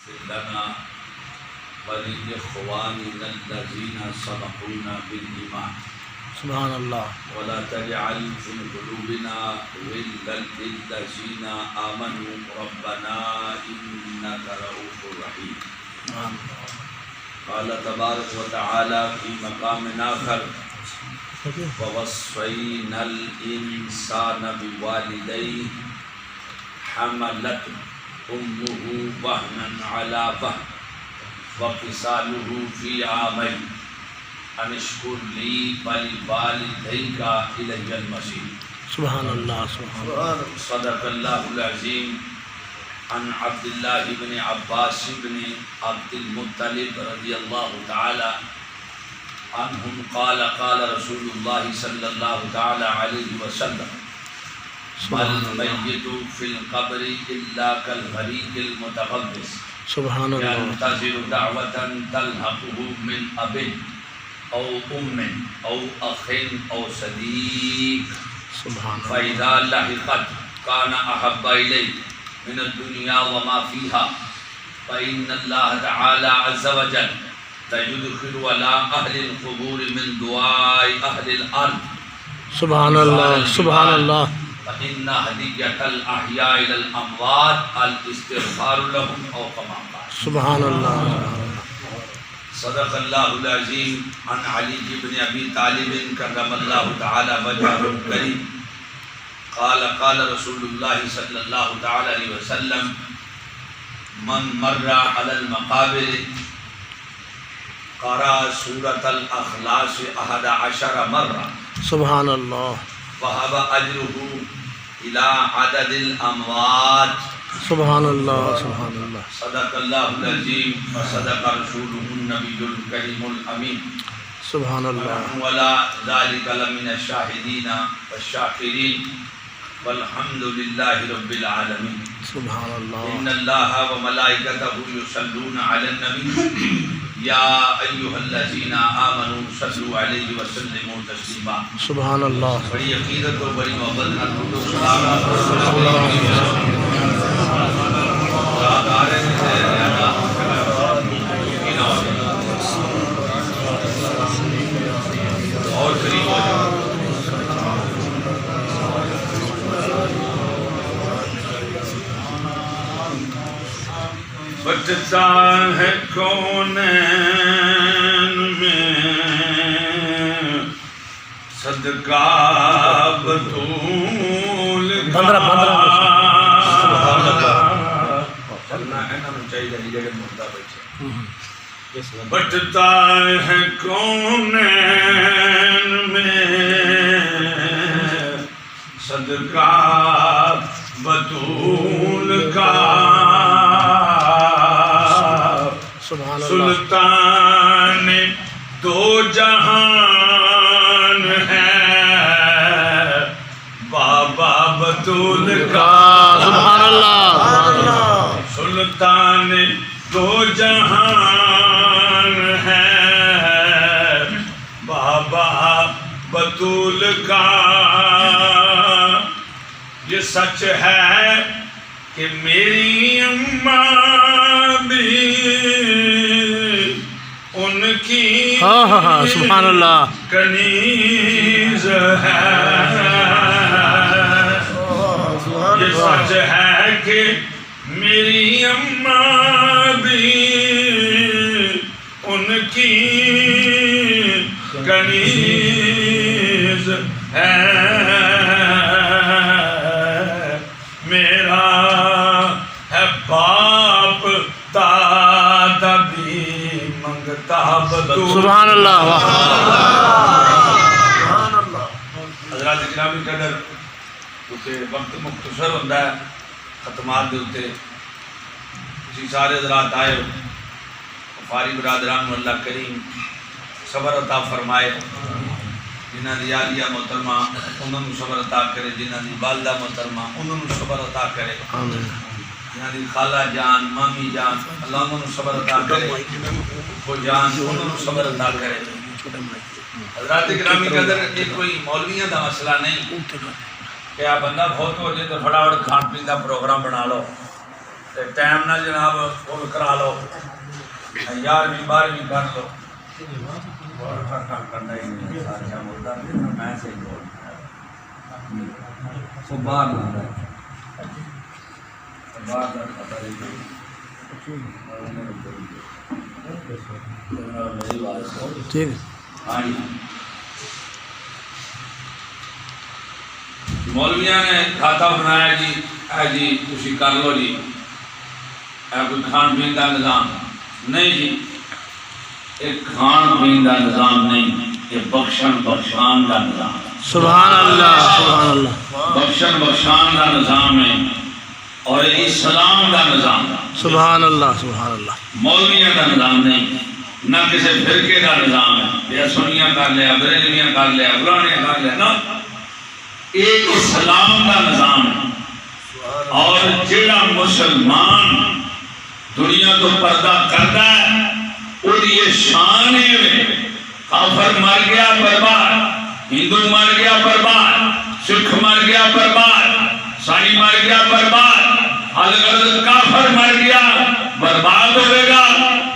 لنا ولإخواننا الذين سبقونا بالإيمان سبحان اللہ. ولا تجعل في قلوبنا غلا للذين آمنوا ربنا إنك رؤوف رحيم. قال تبارك وتعالى في مقام آخر ووصينا الإنسان بوالديه حملته أمه وهنا على وهن وفصاله في عامين أن اشكر لي ولوالديك إلي المصير. سبحان اللہ. سبحان اللہ. صدق الله العظيم. عن عبد الله بن عباس بن عبد المطلب رضي الله تعالى عنهم قال قال رسول الله صلى الله تعالى عليه وسلم ما الميت في القبر إلا كالغريق المتغمس سبحان اللہ. ينتظر دعوة تلحقه من أب أو أم أو أخ أو صديق سبحان اللہ. فإذا لحقت كان أحب إليه من الدنيا وما فيها فإن الله تعالى عز وجل ليدخل على أهل القبور من دعاء أهل الأرض. سبحان اللہ. سبحان اللہ. فإن هدية الأحياء إلى الأموات الاستغفار لهم أو كما قال. سبحان اللہ. صدق الله العظيم. عن علي بن أبي طالب كرم الله تعالى وجهه الكريم قال قال رسول الله صلى الله تعالى عليه وسلم من مر على المقابر قرأ سورة الأخلاص 11 مرة سبحان اللہ. وهب أجره إلى عدد الأموات. سبحان اللہ. سبحان اللہ. صدق الله العظيم وصدق رسوله النبي الكريم الأمين. سبحان اللہ. ولا ذلك لمن الشاهدين والشاكرين والحمد لله رب العالمين. سبحان اللہ. إن الله وملائكته يصلون على النبي يا أيها الذين آمنوا صلوا عليه وسلموا تسليما. سبحان اللہ. بڑی عقیدت و بڑی محبت نال درود و سلام اور قریب ہو جاؤ. بچتا ہے کونین میں صدقہ بطول کا. چلنا ہے نا چاہیے جگہ مردہ بچے. بچتا ہے کونین میں صدقہ بطول کا. سلطان دو جہان ہے بابا بطول کا. سبحان اللہ. سلطان دو جہان ہے بابا بطول کا. یہ سچ ہے کہ میری اماں بھی ان کی سبحان اللہ. کنیز ہے. یہ سچ ہے کہ میری اماں بھی ان کی کنیز ہے. میرا ہے باپ دادا بھی منگتا بدو. سبحان اللہ. حضرات گرامی قدر اتنے وقت مختصر ہوتا ہے ختمات دے اتنے تسی سارے حضرات آئے ہو. فاری برادران اللہ کریم صبر عطا فرمائے. جنہاں دی عالیہ محترمہ انہوں نے صبر عطا کرے. جنہاں دی والدہ محترمہ انہوں نے صبر عطا کرے. جنہاں دی خالہ جان مامی جان اللہ انہوں نے صبر عطا کرے. وہ جان انہوں نے صبر عطا کرے. حضرات گرامی قدر یہ کوئی مولویاں دا مسئلہ نہیں کہ آپ بندہ بہت ہو جائے تو فٹافٹ کھان پین کا پروگرام بنا لو. ٹائم نہ جناب فل کرا لو 11ویں 12ویں کر لو کرنا ہی نہیں سارا بولتا میں سے باہر نہ باہر پتہ ٹھیک ہاں جی مولویاں نے کھاتا بنایا جی اے جی تسی کر لو جی اے کوئی کھان پین کا نظام نہیں جی ایک کھان پین کا نظام نہیں یہ بخشن بخشان کا نظام ہے سبحان اللہ سبحان اللہ بخشن بخشان کا نظام ہے اور اسلام کا نظام ہے سبحان اللہ سبحان اللہ مولویاں کا نظام نہیں نہ کسی فرقے کا نظام ہے یا سنیاں کر لیا بریلویاں کر لیا فلانیاں کر لیا نہ ایک اسلام کا نظام ہے اور جڑا مسلمان دنیا تو پردہ کرتا ہے وہ یہ شان ہے کافر مر گیا برباد ہندو مر گیا برباد سکھ مر گیا برباد عیسائی مر گیا برباد الگ کافر مر گیا برباد ہوئے گا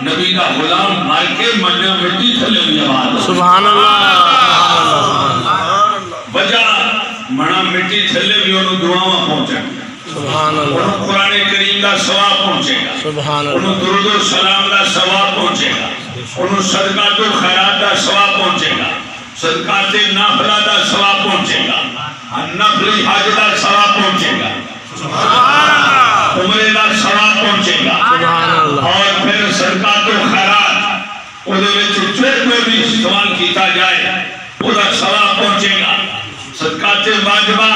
نبی کا غلام مر کے مرنے مٹی تھلے ہوئی آباد سبحان اللہ وجہ منا مٹی تھلے بھی انہوں دعاواں پہنچے گا سبحان اللہ انہوں قرآن کریم کا ثواب پہنچے گا سبحان اللہ انہوں درود و سلام کا ثواب پہنچے گا انہوں صدقات و خیرات کا ثواب پہنچے گا صدقات نافلہ کا ثواب پہنچے گا نفلی حج کا ثواب پہنچے گا عمرے کا ثواب پہنچے گا سبحان اللہ اور پھر صدقات و خیرات جو بھی استعمال کیتا جائے پورا ثواب پہنچے گا صدقات واجبہ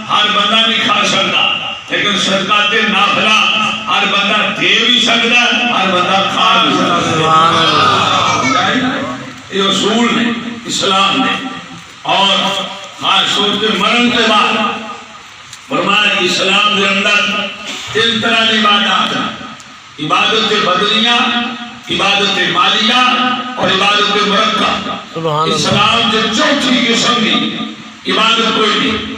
ہر بندہ نہیں کھا سکتا لیکن صدقات نافلہ ہر بندہ دے بھی سکتا ہر بندہ کھا بھی سکتا سبحان اللہ یہ اصول نے اسلام نے اور خاص طور پہ مرن کے بعد فرمایا اسلام کے اندر 3 طرح کی عبادات ہیں عبادت بدنیہ عبادت مالیہ اور عبادت مرکب سبحان اللہ اسلام جو چوتھی قسم کی عبادت کوئی نہیں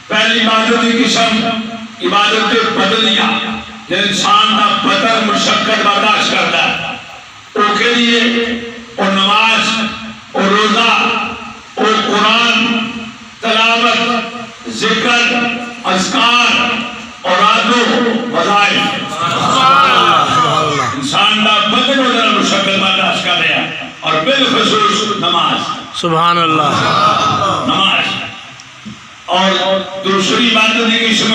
پہلی عبادت کی قسم عبادت بدنیہ جو انسان کا بدن مشقت برداشت کرتا ہے وہ کے لیے اور نماز اور روزہ اور قرآن تلاوت ذکر اذکار اور آدو وظائف انسان کا بدن و ذرا مشقت برداشت کر رہا ہے اور بالخصوص نماز سبحان اللہ نماز اور دوسری عبادت کی قسم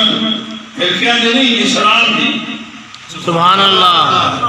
پھر کیا نہیں اسلام دی سبحان اللہ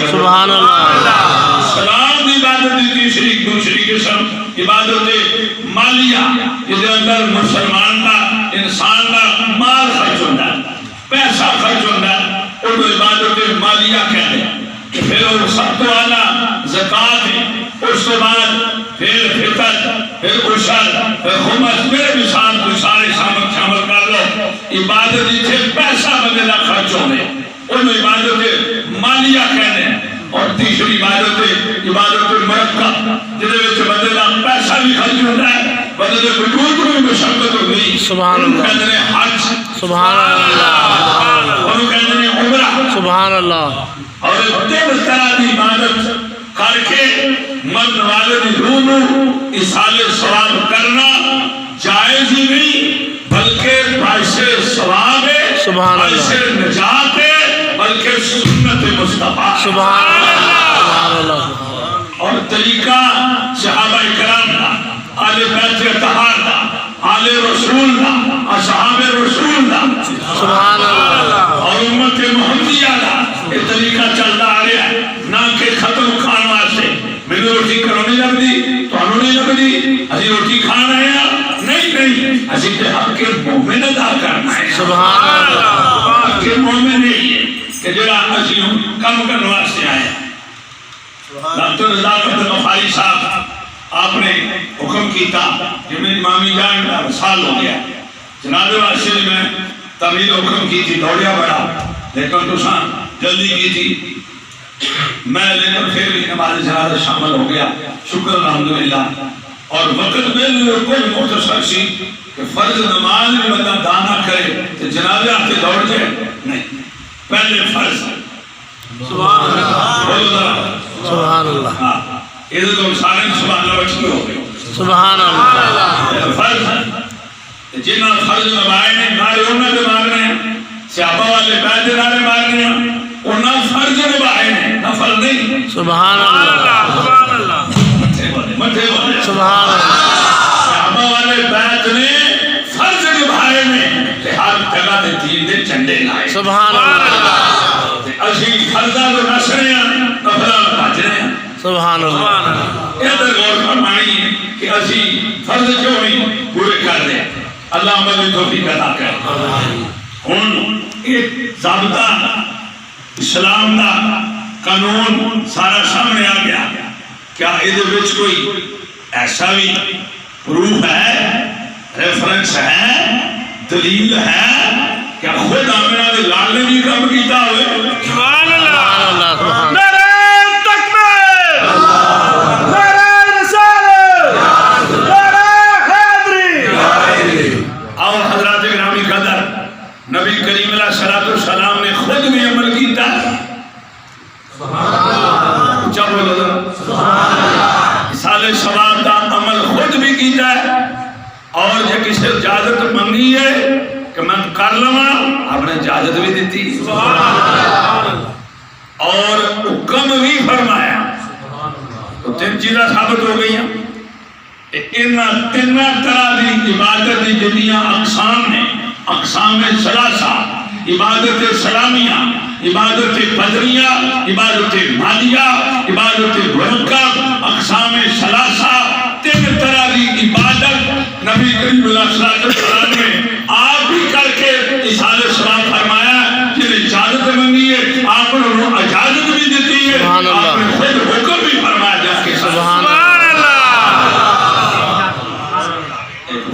سبحان اللہ اسلام دی عبادت دی دوسری قسم عبادت مالیہ جس اندر مسلمان کا انسان کا مال خرچ ہوتا ہے پیسہ خرچ ہوتا ہے اور عبادت مالیہ کہتے ہیں پھر وہ سب تو اعلیٰ زکوٰۃ ہے اس کے بعد پھر فطر پھر عشر پھر خمس میرے بھی سارے شامل کر لو عبادت جتنے پیسہ بدلا خرچ ہونے ان عبادت مالیہ کہنے اور تیسری عبادت مرکب جس بدلا پیسہ بھی خرچ ہوتا ہے بدلے وجود میں مشقت ہو گئی سبحان اللہ کہتے ہیں حج سبحان اللہ اور کہتے ہیں عمرہ سبحان اللہ اور 3 طرح کی عبادت کر کے مرد والے دونوں اصال ثواب کرنا جائز ہی نہیں بلکہ باعث ثواب ہے سبحان اللہ باعث نجات ہے بلکہ سنت مصطفیٰ سبحان اللہ اور طریقہ صحابہ کرام کا آل بیت اطہار کا آل رسول کا اصحاب رسول کا سبحان اللہ اور امت محمدیہ کا یہ طریقہ چلتا آ رہا ہے نہ کہ ختم کھان واسطے میری روٹی کرونی لگ دی تو انہوں نے لگ دی اسی روٹی کھان رہے ہیں نہیں اسی تے حق کے مومن ادا کرنا ہے سبحان اللہ حق کے مومن نہیں ہے کہ جڑا اسی کم کرنے واسطے آئے ڈاکٹر رضاقت غفاری صاحب آپ نے حکم کیتا کہ میری مامی جان کا وصال ہو گیا جناب واسطے میں تعمیر حکم کی تھی دوڑیا بڑا لیکن تو جلدی کی تھی میں لیکن پھر بھی نماز جنازہ شامل ہو گیا شکر الحمدللہ اور وقت بالکل مختصر سی کہ فرض نماز بھی بندہ دانا کرے تو جنازے آتے دوڑ جائے نہیں، پہلے فرض سبحان اللہ بولو ذرا سبحان اللہ ہاں ادھر تو سارے سبحان اللہ بچے ہو گئے سبحان اللہ فرض جنہ فرض نمائے نے نارے انہوں نے مارنے ہیں، صحابہ والے بیعت نارے مارنے ہیں، انہوں فرض نبھائے نے نفل نہیں۔ سبحان اللہ مٹھے والے سبحان اللہ صحابہ والے بیعت نے فرض نبھائے نے کہ ہر جگہ دے دین دے چنڈے لائے۔ سبحان اللہ اسی فرضہ تو نسرے ہیں نفلہ بھاجنے ہیں۔ سبحان اللہ ادھر غور فرمانی ہے کہ اسی فرض کیوں نہیں پورے کر دیں، اللہ عمل توفیق عطا کرے۔ ہن ایک ضابطہ اسلام دا قانون سارا سامنے آ گیا، کیا ادھر وچ کوئی ایسا بھی پروف ہے، ریفرنس ہے، دلیل ہے کہ خود آمنہ دے لال نے بھی کام کیتا ہوئے؟ سبحان اللہ سبحان اللہ نبی کریم علیہ السلام نے خود بھی عمل کیتا ہے، اچھا بولو سالے ثواب دا عمل خود بھی کیتا ہے، اور جے کسی اجازت منگی ہے کہ میں کر لوں آپ نے اجازت بھی دیتی اور حکم بھی فرمایا، تو تین چیزیں ثابت ہو گئی ہیں۔ تین طرح دی عبادت دی جنیاں اقسام نے، اقسام ثلاثہ، عبادت سلامیہ، عبادت بدریہ، عبادت مالیہ، عبادت مرکب، اقسام ثلاثہ، تین طرح دی عبادت نبی کریم علیہ السلام نے آپ بھی کر کے اصال ثواب فرمایا، جن اجازت منگی ہے آپ نے اجازت بھی دیتی ہے، آپ نے خود حکم بھی فرمایا جا کے سبحان اللہ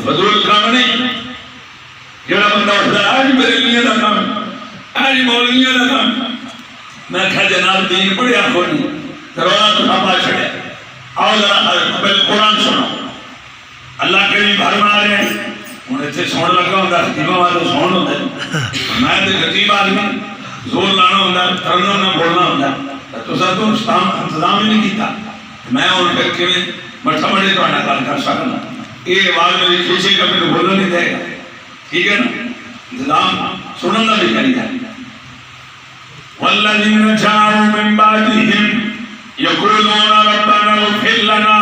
فضول کام نہیں، جڑا بندہ اٹھتا ہے آج میرے لیے دا کام، آج مولویوں دا کام، میں کہا جناب دین پڑھیا کھولی رونا تو کھاپا چھڑے، آؤ ذرا قرآن سنو، اللہ کریم فرما رہے ہیں، انہیں تھے سون لگا ہوتا ہے، خطیبہ والے سون ہوتا ہے، میں دے خطیب آدمی زور لانا ہوتا ہے، ترنا نہ بولنا ہوتا ہے، تو سر تو انتظام ہی نہیں کیتا، میں ان پہ کیویں مٹھا مڑے تو آنا کال کر سکنا، یہ آواز میں کسی کا بھی بولنا نہیں دے گا، ٹھیک ہے نا؟ انتظام سننا بھی کری جائے۔ وَالَّذِينَ جَاءُوا مِن بَعْدِهِمْ يَقُولُونَ رَبَّنَا اغْفِرْ لَنَا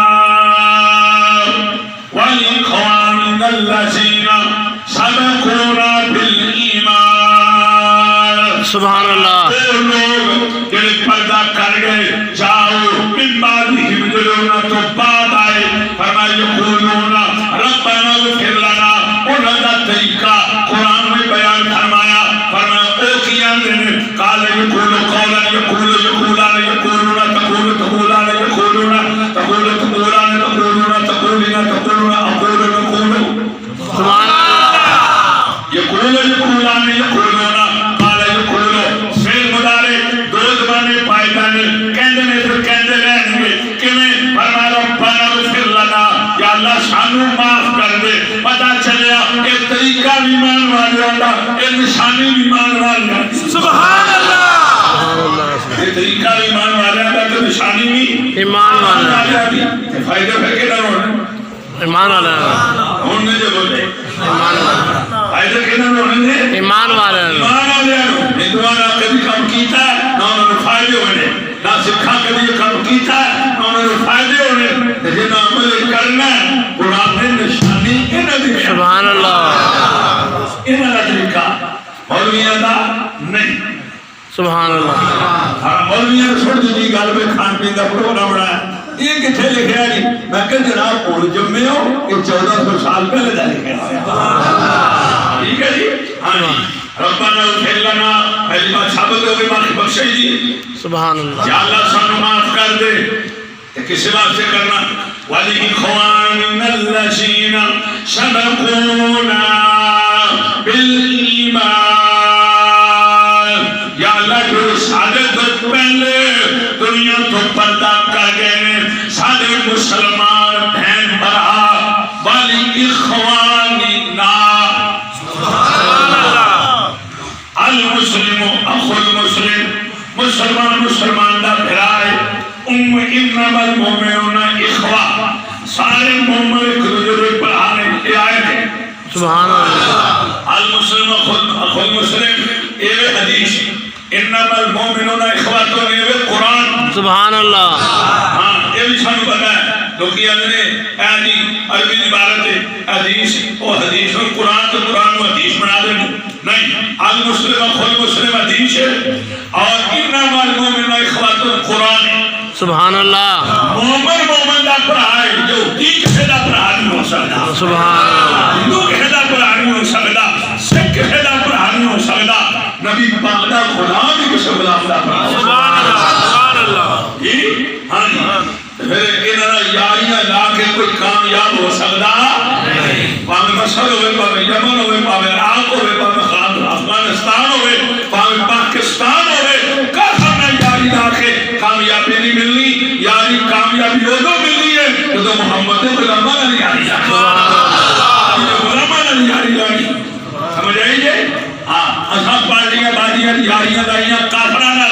وَلِإِخْوَانِنَا الَّذِينَ سَبَقُونَا بِالْإِيمَانِ۔ سبحان اللہ وہ لوگ جنہیں پردہ کر گئے، جاؤ من بعدہم جلونا تو بعد آئے، فرمائے یقولون ربنا اغفر لنا، انہوں نے طریقہ قرآن میں بیان فرمایا، فرمایا او کیا نے قال یقول قولا یقولون تقولان یقولون سبحان اللہ یقولان قال یقولون فعل مضارع دو زبانیں پائیدان کہندے نے پھر کہندے رہیں گے کیویں فرمایا ربنا اغفر لنا، یا اللہ سانو معاف کر دے، پتہ چلیا یہ طریقہ بھی مان والا تھا، یہ نشانی بھی مان والا، سبحان اللہ، یہ طریقہ بھی مان والا تھا تو نشانی بھی ایمان والا تھی، فائدہ پھر کے نہ ہونے ایمان والا ہونے جو بولے ایمان والا فائدہ کے نہ ہونے ایمان والا ایمان والے ہندوانہ کبھی کم کیتا ہے نہ انہوں نے فائدے ہونے، نہ سکھا کبھی کم کیتا ہے نہ انہوں نے فائدے ہونے، لیکن عمل کرنا ہے قرآن نے نشانی انہوں نے سبحان اللہ انہوں نے طریقہ مولویاں دا نہیں، سبحان اللہ مولویاں چھوڑ دی گل میں کھان پین دا پروگرام بنایا، یہ کتنے لکھا ہے؟ میں کہ جناب اور جمعے ہو یہ 1400 سال پہلے دا لکھا ہے، ٹھیک ہے جی؟ ہاں جی، ربنا اغفر لنا پہلی بات ثابت ہو گئی، باقی بخشے جی، سبحان اللہ یا اللہ سانو معاف کر دے، کسی بات سے کرنا وَلِإِخْوَانِنَا الَّذِينَ سَبَقُونَا بِالْإِيمَانِ، یا اللہ جو سادے تو پہلے دنیا تو پردہ کر گئے، سادے مسلمان بہن برا المسلم اخو المسلم مسلمان مسلمان دا بھرائے انما المؤمنون اخوہ سارے مومن ایک دوسرے پر آنے یہ آیت ہے سبحان اللہ المسلم اخو المسلم یہ حدیث انما المؤمنون اخوہ یہ قرآن سبحان اللہ ہاں یہ بھی سانو پتا ہے لوگ یہ اندھنے آدھی عربی عبارت حدیث او حدیث اور قرآن تو قرآن و حدیث بنا دیں نہیں المسلم اخو المسلم حدیث ہے اور انما المؤمنون اخوۃ القرآن سبحان اللہ مومن دا پرہائی جو تیک سے دا پرہائی نہیں ہو سکتا سبحان اللہ ہندو کہے دا پرہائی نہیں ہو سکتا سکھ کہے دا پرہائی نہیں ہو سکتا نبی پاک دا غلام بھی کسے غلام دا پرہائی سبحان اللہ سبحان اللہ ہاں جی پھر انہاں یاریاں لا کے کوئی کامیاب ہو سکتا پاوے مصر ہوئے پاوے یمن ہوئے پاوے عراق ہوئے پاوے افغانستان ہوئے پاوے پاکستان ہوئے کہاں میں یاری لا کے کامیابی نہیں ملنی یاری کامیابی لوگوں ملنی ہے تو محمد غلامہ نہیں یاری لائی غلامہ نہیں یاری لائی سمجھ آئی جے ہاں اصحاب پارٹیاں باجیاں یاریاں لائیاں کافرانہ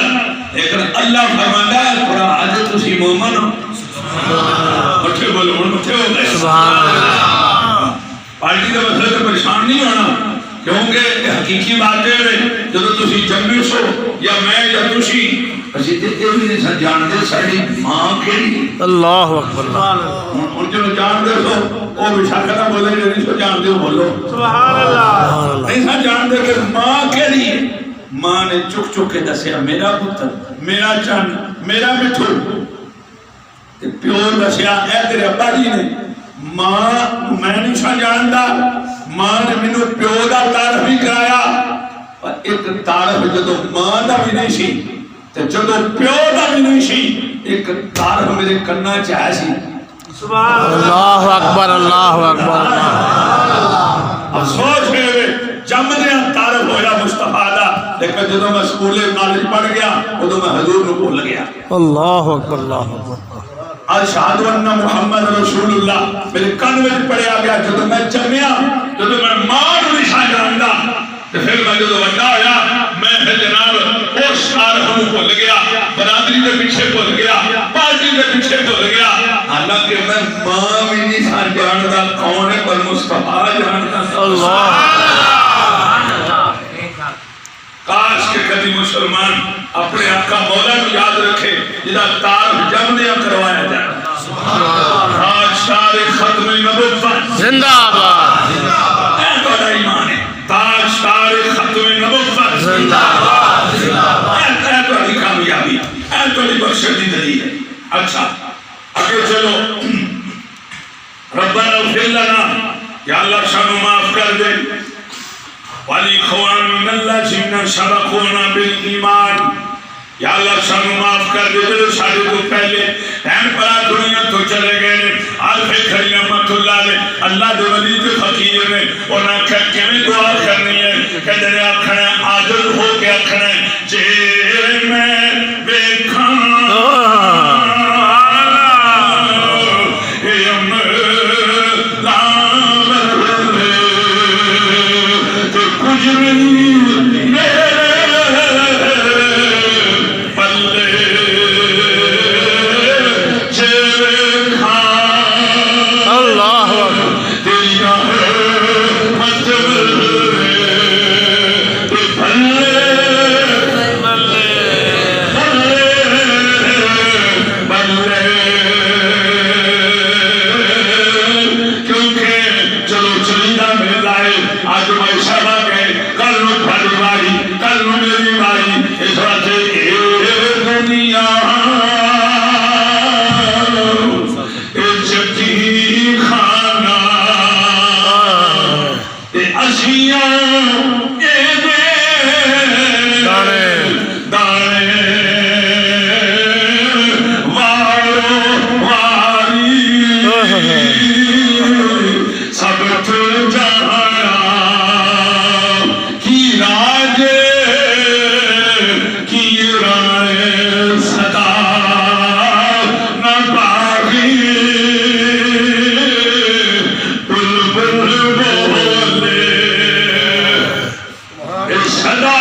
لیکن اللہ فرماتا ہے قرآن آج تسی مومن ہو مٹھے بولو مٹھے ہو گئے سبحان اللہ پارٹی کا مسئلہ تو پریشان نہیں ہونا کیونکہ حقیقی بات ہے جب تسی جنبی سو یا میں یا تسی اسی دیتے بھی نہیں سن جانتے ساڑی ماں کیلی اللہ اکبر ان جو جانتے سو وہ بشاکتہ بولے جو نہیں سو جانتے ہو بولو سبحان اللہ نہیں سن جانتے کہ ماں کیلی ہے ماں نے چک چک کے دسیا میرا پتر میرا چند میرا مٹھو پیور دسیا اے تیرے ابا جی نے ماں میں نہیں سن جانتا ماں نے منو پیو دا تعارف بھی کرایا اور ایک تعارف جدو ماں دا بھی نہیں سی تے جدو پیو دا بھی نہیں سی ایک تعارف میرے کرنا چاہے سی سبحان اللہ اکبر اللہ اکبر افسوس ہے جمدیاں تعارف ہویا مصطفیٰ دا لیکن جدو میں سکولے کالج پڑھ گیا جدو میں حضور نو بھول گیا اللہ اکبر اللہ اکبر اشہد ان محمد رسول اللہ میرے کان میں پڑھیا گیا جدو میں جمعیا جدو میں ماں نو نشان جاندا تو پھر میں جدو بڑا ہویا میں جناب اور سارے ہم بھول گیا برادری کے پیچھے بھول گیا پارٹی کے پیچھے بھول گیا حالانکہ میں ماں بھی نہیں سان جاندا کون ہے پر مصطفیٰ جانتا اللہ کاش کے کبھی مسلمان اپنے آقا مولا کو یاد رکھے جدا تعارف جمدیاں کروایا جائے تاجدار ختم نبوت زندہ آباد اے بڑا ایمان ہے تاجدار ختم نبوت زندہ آباد اے بڑی کامیابی اے بڑی بخشش دی دلیل ہے اچھا آگے چلو ربنا اغفر لنا یا اللہ شانو معاف کر دے وَلِخْوَانُنَا الَّذِينَ سَبَقُونَا بِالْإِيمَانِ یا اللہ شانو معاف کر دے جو شادی تو پہلے ہم پرا دنیا تو چلے گئے عارف کھڑی رحمت اللہ نے اللہ دے ولی دے فقیر نے انہاں کیویں دعا کرنی ہے کہ جڑے آکھنا عاجز ہو کے آکھنا جے میں ویکھاں صدا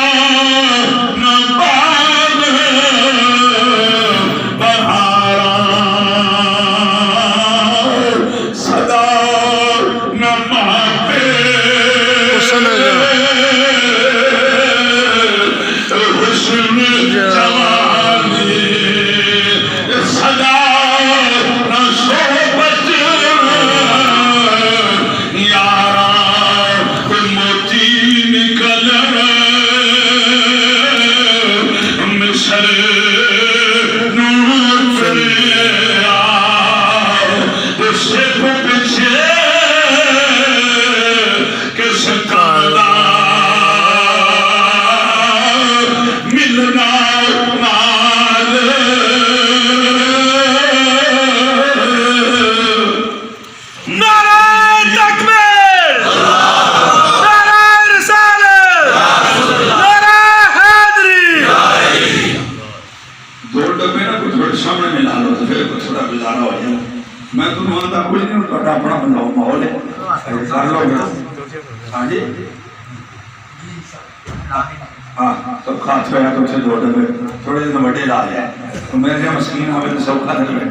سب کھات ہویا تو اسے دو ڈبے تھوڑے دن بڑے لا جائے تو میرے جہاں مسکین آوے تو سب کھات ہوئے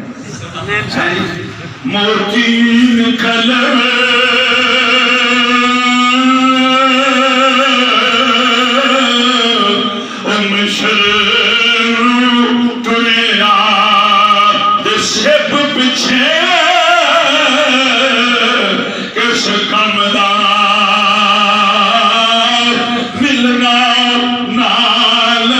موتی نکل مشر تریا سب پچھے کس کم دار ملنا نال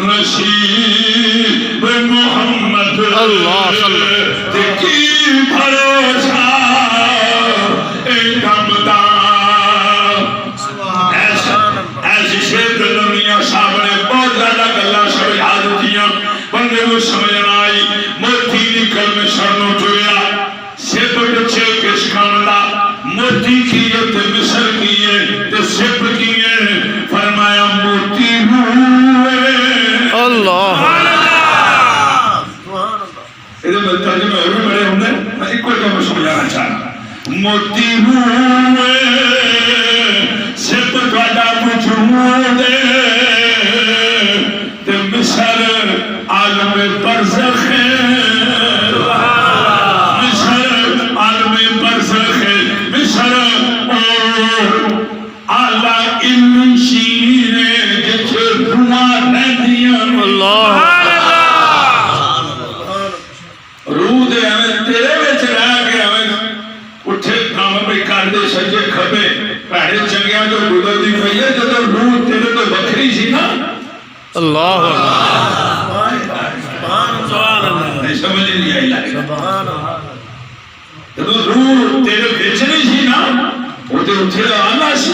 نصیب محمد اللہ صلی اللہ کی بھروسہ ایک کم دار ایسی شید دنیا صاحب نے بہت زیادہ گلہ سمجھا دیتیاں بندے کو سمجھنا آئی موتی نکل میں سرنو ٹریا سپ بچے کس کام دا موتی کیے تے مصر کیے تے سپ کیے فرمایا موتی ہوئے اللہ ادھر میں ترجمہ اور بھی بڑے ہوں میں ایک کوئی کام سمجھانا چاہتا موتی ہوئے سپ کاٹا وجود تے مصر عالم برزخ مصر عالم برزخ مصر اعلیٰ علم شیر جتھے روح رہدیاں اللہ روح دے ہمیں تیرے وچ رہ کے ہمیں اٹھے کام پہ کر دے سجے کھبے پیڑے چنگیاں جو گزر دی پئی ہے جب روح تیرے تو بکھری سی نا اللہ نہیں سمجھ نہیں آئی لگے جب روح تیرے بیچنی سی نا وہ تے اٹھے آنا سی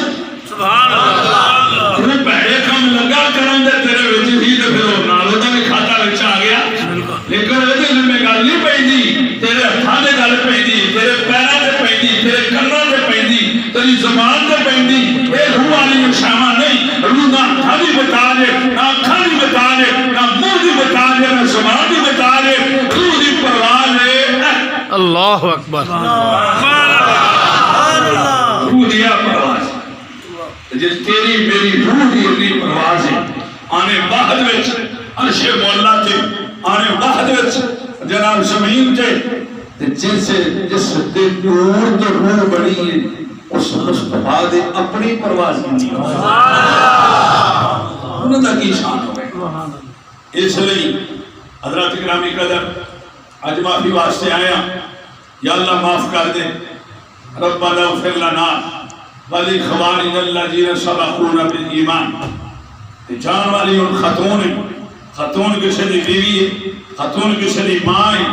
وہ پیڑے کام لگا کرن دے تیرے وچ ہی تے پھر نالوں دا بھی کھاتا وچ آ گیا لیکن وہ دل میں گل نہیں پیندی تیرے ہتھاں دے گل پیندی تیرے پیراں تے پیندی تیرے کناں تے پیندی تیری زبان تے پیندی اے روح والی شاماں نہیں روح نہ ہتھاں دی بتا دے نہ اکھاں دی بتا دے نہ منہ دی بتا دے نہ زبان دی بتا دے روح دی پرواز ہے اللہ اکبر روح دیا پرواز جس تیری میری روح دی اپنی پرواز ہے آنے واحد وچ عرش مولا تے آنے واحد وچ جناب زمین تے جس دے نور تو روح بڑی ہے اس مصطفیٰ دے اپنی پرواز نہیں انہوں نے کی شان ہوئے اس لئے حضرات اکرامی قدر آج معافی واسطے آیا یا اللہ معاف کر دے ربنا اغفر لنا ولی خوانین الذین سبقونا بالایمان جان والی ان خاتون ہے خاتون کسی دی بیوی ہے خاتون کسی دی ماں ہے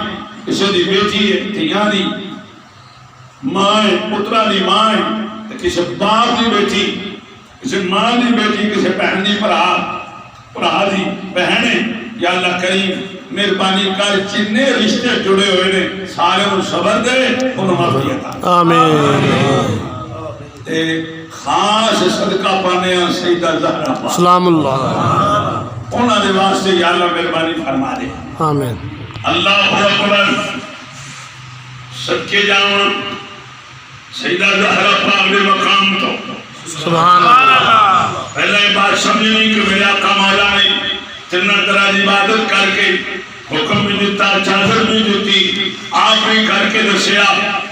کسی دی بیٹی ہے تیاں دی ماں ہے پترہ دی ماں ہے کسی باپ دی بیٹی کسی ماں دی بیٹی کسی بہن دی پرا دی بہن ہے یا اللہ کریم مہربانی کر جتنے رشتے جڑے ہوئے نے سارے ان صبر دے انہوں معافی عطا آمین خاص صدقہ پانے ہیں سیدہ زہرہ پاک سلام اللہ انہوں نے واسطے یا اللہ مہربانی فرما دے آمین اللہ اکبر صدقے جاؤں سیدہ زہرہ پاک دے مقام تو سبحان اللہ پہلے بات سمجھنی کہ میرے آقا مولا نے جنت دراز عبادت کر کے حکم بھی دیتا چادر بھی دیتی آپ بھی کر کے دسیا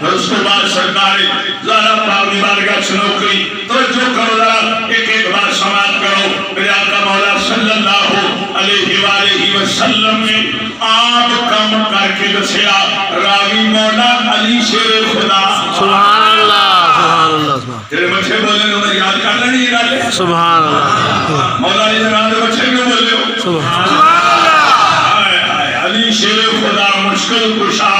اس کے بعد سرکار زہرہ پاک دی بارگاہ سے نوکری توجہ کرو ذرا ایک ایک بار سماعت کرو میرے آقا مولا صلی اللہ علیہ وآلہ وسلم نے آپ کم کر کے دسیا راوی مولا علی شیر خدا سبحان اللہ سبحان اللہ تیرے بچے بولے انہیں یاد کر لینی یہ گالے سبحان اللہ مولا علی جناب دے بچے کیوں بولے ہو سبحان اللہ علی شیر خدا مشکل کشا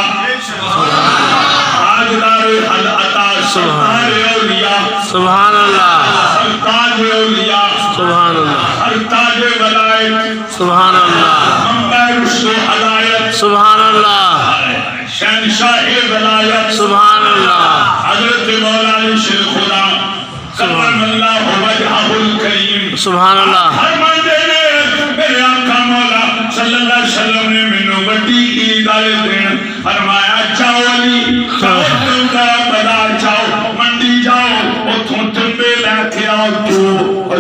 تاجدار حل عطا سرکار اولیاء سبحان اللہ سرتاج اولیاء سبحان اللہ سرتاج ولایت سبحان اللہ امبیر الشہدایت سبحان اللہ شہنشاہ ولایت سبحان اللہ حضرت مولا علی شیر خدا کرم اللہ وجہہ الکریم سبحان اللہ ہر مندے نے میرے آقا مولا صلی اللہ علیہ وسلم نے منو بڑی عید آئے دین فرمایا چاؤ علی چاؤ بازار جاؤ منڈی جاؤ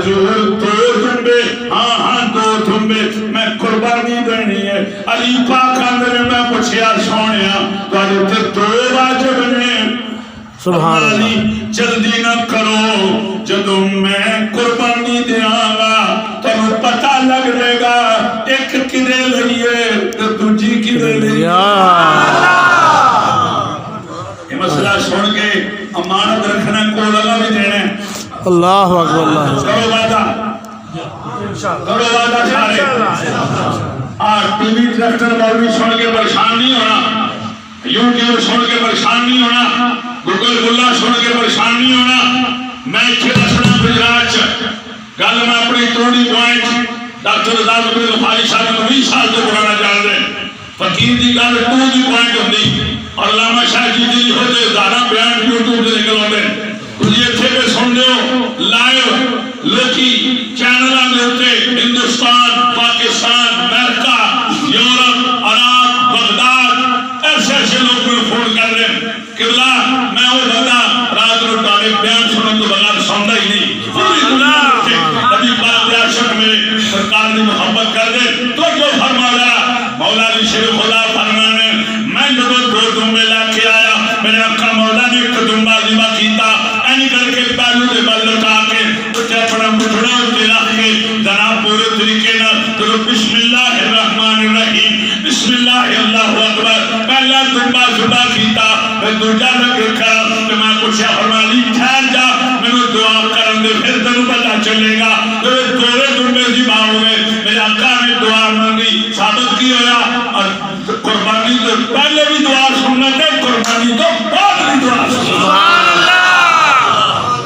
حضور دو دنبے ہاں دو دنبے میں قربانی دینی ہے علی پاک اندر میں پوچھیا سونیا تو تے دو واجب نے سبحان اللہ جلدی نہ کرو جدوں میں قربانی دیاں گا تم پتہ لگ لے گا ایک کدے لئیے تو دوجی کدے لئیے یہ مسئلہ سن کے امانت رکھنا کو لگا بھی دینے اللہ اکبر اللہ کرو وعدہ سارے ٹی وی ڈائریکٹر مولوی سن کے پریشان نہیں ہونا یوٹیوب سن کے پریشان نہیں ہونا گوگل گلا سن کے پریشان نہیں ہونا میں اتنے دسنا گجرات گل میں اپنی توڑی پوائنٹ ڈاکٹر رضا زبیر غفاری صاحب 20 سال تو پرانا جان دیں فقیر کی گل ٹو دی پوائنٹ ہوتی اور علامہ شاہ جی دلی ہوتے زیادہ بیان یوٹیوب سے نکل آتے تھی اتنے پہ سن دو لائیو لوکی چینلوں کے ہوتے ہندوستان پاکستان امریکہ یورپ عراق بغداد ایسے ایسے لوگ میں فون کر رہے ہیں قبلہ میں وہ بندہ رات رو تارے بیان سنوں تو بغیر سنتا ہی نہیں پوری دنیا سے نبی پاک کے عاشق میں سرکار نے محبت کر دے تو جو فرمایا مولا علی شیر خدا فرمانے میں جب دو دنبے لا کے آیا میرے آقا مولا نے ایک دنبا ذبح کیتا اینی کر کے پہلو دے بل لٹا کے اٹھے اپنا مٹھڑا اٹھے رکھ کے جناب پورے طریقے نہ تو بسم اللہ الرحمن الرحیم بسم اللہ اللہ اکبر پہلا دنبا ذبح کیتا میں دوجا لگ رکھا تو میں پوچھا فرمالی ٹھہر جا میں نے دعا کرن دے پھر تنو پتا چلے گا تو دورے دنبے ذبح ہوئے میرے آقا نے دعا مانگی ثابت کی ہویا اور قربانی تو پہلے بھی دعا سننا تھے قربانی تو بعد بھی دعا سننا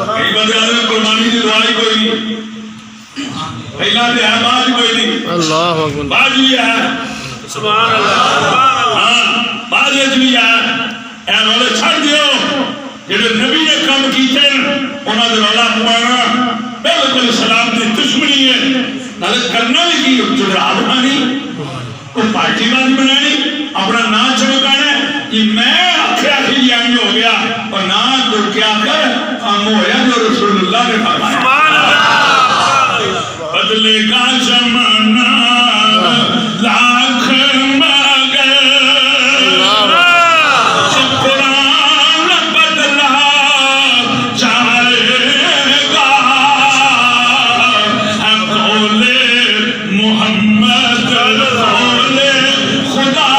کئی بندے آدھے قربانی کی دعائی کوئی نہیں پہلا دے ہے بعد کوئی نہیں اللہ اکبر بعد بھی ہے سبحان اللہ ہاں بعد بھی ہے اے رولے چھڑ دیو جنہے نبی نے کام کیتے انہاں دے رولا پوانا بالکل اسلام دی دشمنی ہے نالے کرنا بھی کی چڑھا بنانی کوئی پارٹی بازی بنانی اپنا نام چمکانا یہ میں آخیا تھی یہ آنگی ہو گیا اور نام تو کیا کر ہم ہویا جو رسول اللہ نے فرمایا بدلے کا زمانہ لاکھ مگر قرآن بدلا جائے گا قول محمد قول خدا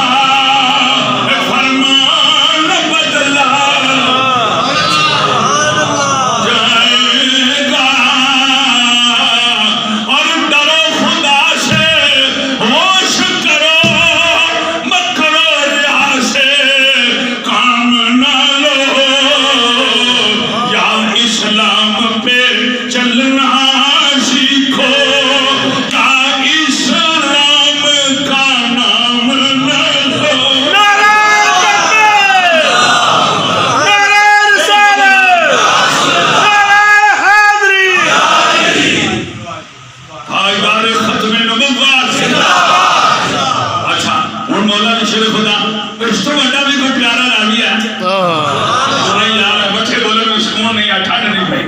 فرمان بدلا جائے گا اور ڈرو خدا سے ہوش کرو مت کرو ریا سے کام نہ لو یا اسلام پہ چلنا سیکھو یا اسلام کا نام نہ لو تاجدار ختم نبوت اچھا ہن مولا علی شیر خدا اس تو بڑا بھی کوئی پیارا راوی ہے نہیں یار بچے بولے میں سکون نہیں ہے ٹھنڈ نہیں پئی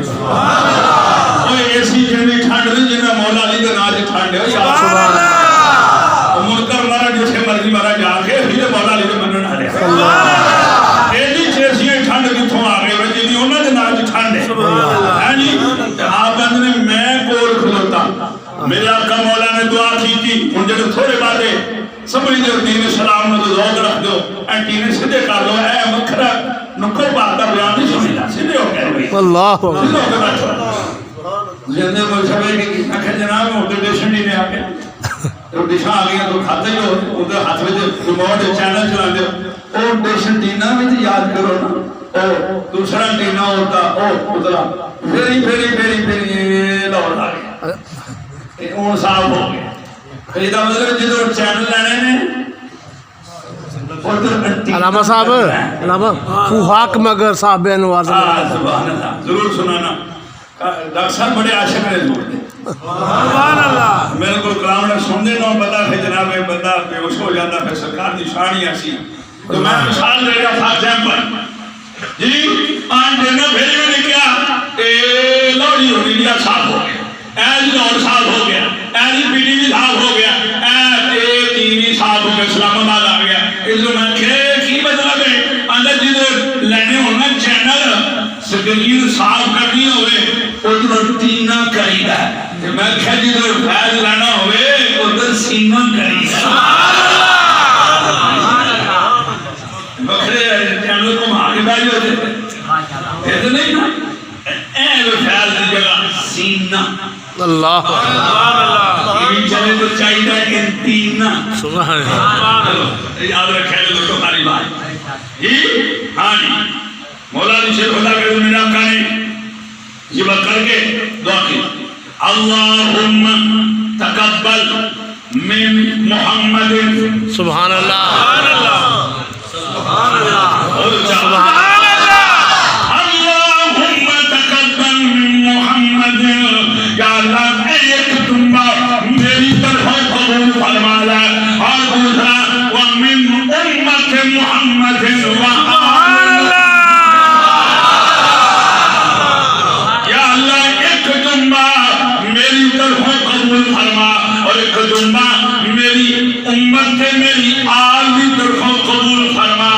اوے ایسی جنی ٹھنڈ نہیں جنہ مولا علی کے ناز ٹھنڈ ہے یا سبحان اللہ منکر مارا جسے مرضی مارا جا کے پھر مولا علی کے منن ہلے ایسی جیسی ٹھنڈ کتھوں آ گئی بچے دی انہاں دے ناز ٹھنڈ ہے ہاں جی آپ نے میں کول کھلوتا میرے آقا مولا نے دعا کی تھی ان جب تھوڑے باتیں سمجھ دے دین اسلام نے تو ذوق رکھ دو اینٹینے سدھے کر دو اے مکھرا نکل بات کا بیان نہیں سمجھنا سدھے ہو گئے اللہ اکبر سدھے ہو کے بیٹھو جنہیں بول سکے کہ آخر جناب ہوتے ڈیشن نہیں نے آگے تو ڈیشن آ گیا تو کھاتے ہی ہو ادھر ہاتھ میں ریموٹ چینل چلا دے او ڈیشن ڈینا بھی تو یاد کرو نا او دوسرا ڈینا ہوتا او ادھر پھری لاہور آ گیا اون صاحب ہو گیا یہ دا مطلب جدو چینل لینے نے علامہ صاحب علامہ فوحاک مگر صاحب نواز سبحان اللہ ضرور سنانا ڈاکٹر صاحب بڑے عاشق نے ضرور دے سبحان اللہ میرے کو کلام نے سن دے نو پتا کہ جناب بندہ بے ہوش ہو جاتا ہے سرکار دی شان ہی ایسی تو میں مثال دے رہا تھا ایگزامپل جی آن دینا بھیج میں نے کیا لوڑی ہو گیا صاف ہو گیا زمین صاف کرنی ہوئے ادھر تینا کریدا ہے میں کہا جدھر فیض لینا ہوئے ادھر سینہ کریدا بکھرے جانور کو ماں کے بیج ہوتے یہ تو نہیں نا اے فیض دی جگہ سینہ اللہ یہ چلے تو چاہیے کہ تینا سبحان اللہ یاد رکھے لوگ تو خالی بات جی ہاں جی مولا علی شیخ خدا کے میرا آقا نے یہ بات کر کے دعا کی اللہم تقبل من محمد سبحان اللہ سبحان اللہ اللہم تقبل من محمد یا اللہ ایک تمبا میری طرف قبول فرما لے اور دوسرا ومن امت محمد میری امت میری آل بھی طرفوں قبول فرما